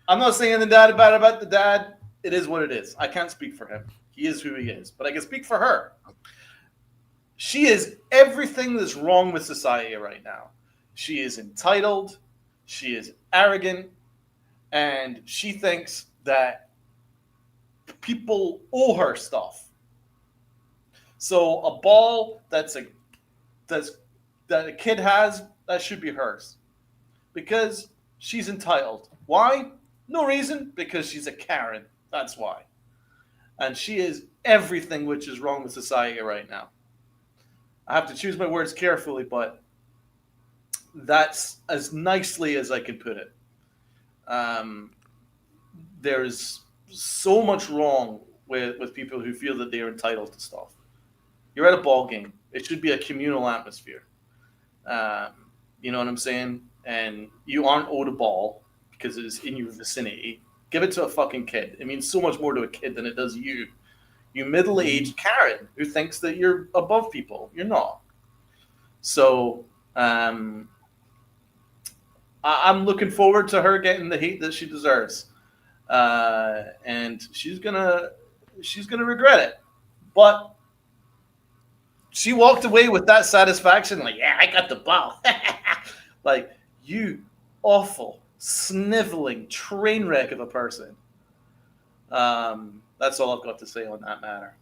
I'm not saying anything bad about the dad. It is what it is. I can't speak for him. He is who he is. But I can speak for her. She is everything that's wrong with society right now. She is entitled. She is arrogant. And she thinks that people owe her stuff. So a ball that a kid has, that should be hers. Because she's entitled. Why? No reason. Because she's a Karen. That's why. And she is everything which is wrong with society right now. I have to choose my words carefully, but that's as nicely as I can put it. There's so much wrong with people who feel that they are entitled to stuff. You're at a ball game. It should be a communal atmosphere. You know what I'm saying? And you aren't owed a ball because it is in your vicinity. Give it to a fucking kid. It means so much more to a kid than it does you. You middle-aged Karen who thinks that you're above people. You're not. So I'm looking forward to her getting the hate that she deserves. And she's gonna regret it. But she walked away with that satisfaction, like, yeah, I got the ball. Like, you awful, sniveling train wreck of a person. That's all I've got to say on that matter.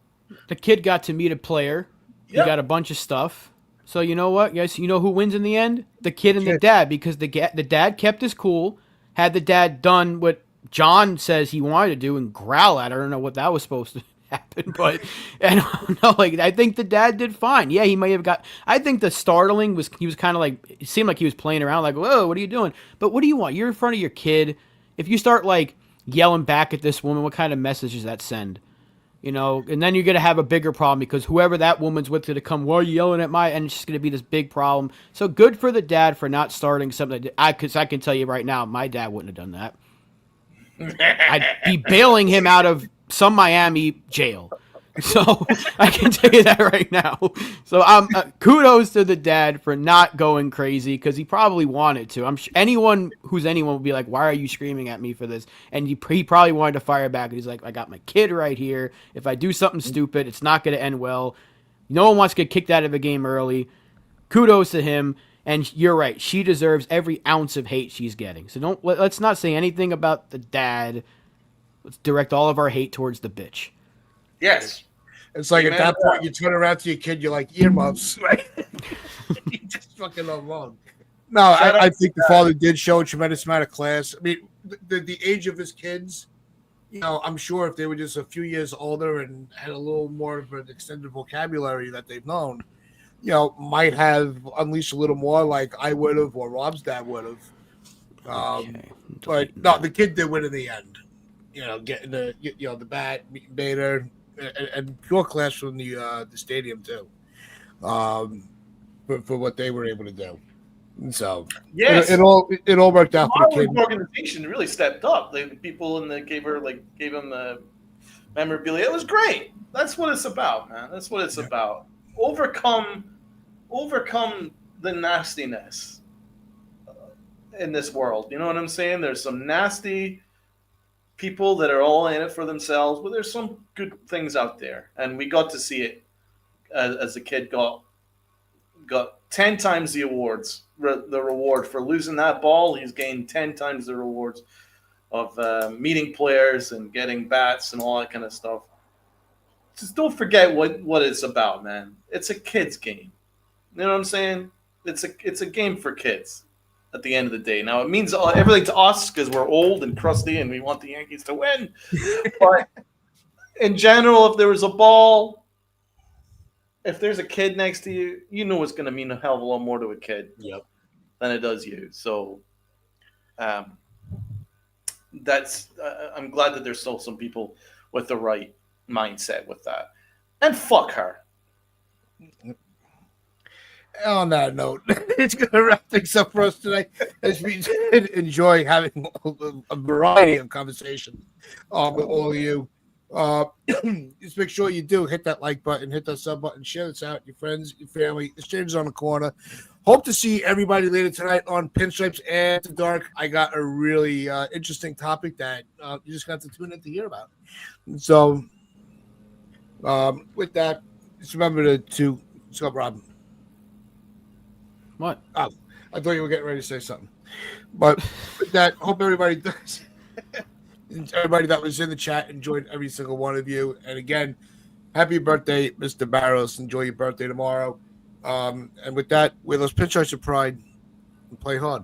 The kid got to meet a player. He got a bunch of stuff. So you know what, guys? You know who wins in the end? The kid and the dad, because the dad kept his cool, had the dad done what John says he wanted to do and growl at her. I don't know what that was supposed to happen, but I don't know. Like, I think the dad did fine. Yeah, he may have got. I think the startling was he was kind of like, it seemed like he was playing around, like, whoa, what are you doing? But what do you want? You're in front of your kid. If you start like yelling back at this woman, what kind of message does that send? And then you're going to have a bigger problem because whoever that woman's with going to come, why are you yelling at and it's just going to be this big problem. So good for the dad for not starting something. Because I can tell you right now, my dad wouldn't have done that. I'd be bailing him out of some Miami jail. So I can tell you that right now. So kudos to the dad for not going crazy because he probably wanted to. I'm sure anyone would be like, "Why are you screaming at me for this?" And he probably wanted to fire back. He's like, "I got my kid right here. If I do something stupid, it's not going to end well. No one wants to get kicked out of a game early." Kudos to him. And you're right. She deserves every ounce of hate she's getting. So let's not say anything about the dad. Let's direct all of our hate towards the bitch. Yes. It's like at that point, you turn around to your kid, you're like, earmuffs, right? You just fucking unload. No, I think the father did show a tremendous amount of class. I mean, the age of his kids, I'm sure if they were just a few years older and had a little more of an extended vocabulary that they've known, might have unleashed a little more like I would have or Rob's dad would have. But no, the kid did win in the end. Getting the bat, Bader, and pure class from the stadium too, for what they were able to do. And so yes, it all worked out for the kid. The organization really stepped up. The people gave him the memorabilia. It was great. That's what it's about, man. That's what it's about. Overcome the nastiness in this world. You know what I'm saying? There's some nasty people that are all in it for themselves, but there's some good things out there, and we got to see it as the kid got 10 times the reward for losing that ball. He's gained 10 times the rewards of meeting players and getting bats and all that kind of stuff. Just don't forget what it's about, man. It's a kid's game. You know what I'm saying? It's a game for kids. At the end of the day. Now, it means everything to us because we're old and crusty and we want the Yankees to win. But in general, if there was a ball, if there's a kid next to you, it's going to mean a hell of a lot more to a kid than it does you. So that's I'm glad that there's still some people with the right mindset with that. And fuck her. On that note, it's going to wrap things up for us tonight as we enjoy having a variety of conversation with all of you. Just make sure you do hit that like button, hit that sub button, share this out with your friends, your family. The strangers on the corner. Hope to see everybody later tonight on Pinstripes After Dark. I got a really interesting topic that you just got to tune in to hear about. So, with that, just remember to what's up, Rob? What? Oh, I thought you were getting ready to say something. But with that, hope everybody does. Everybody that was in the chat enjoyed every single one of you. And again, happy birthday, Mr. Barros. Enjoy your birthday tomorrow. And with that, wear those pinstripes of pride and play hard.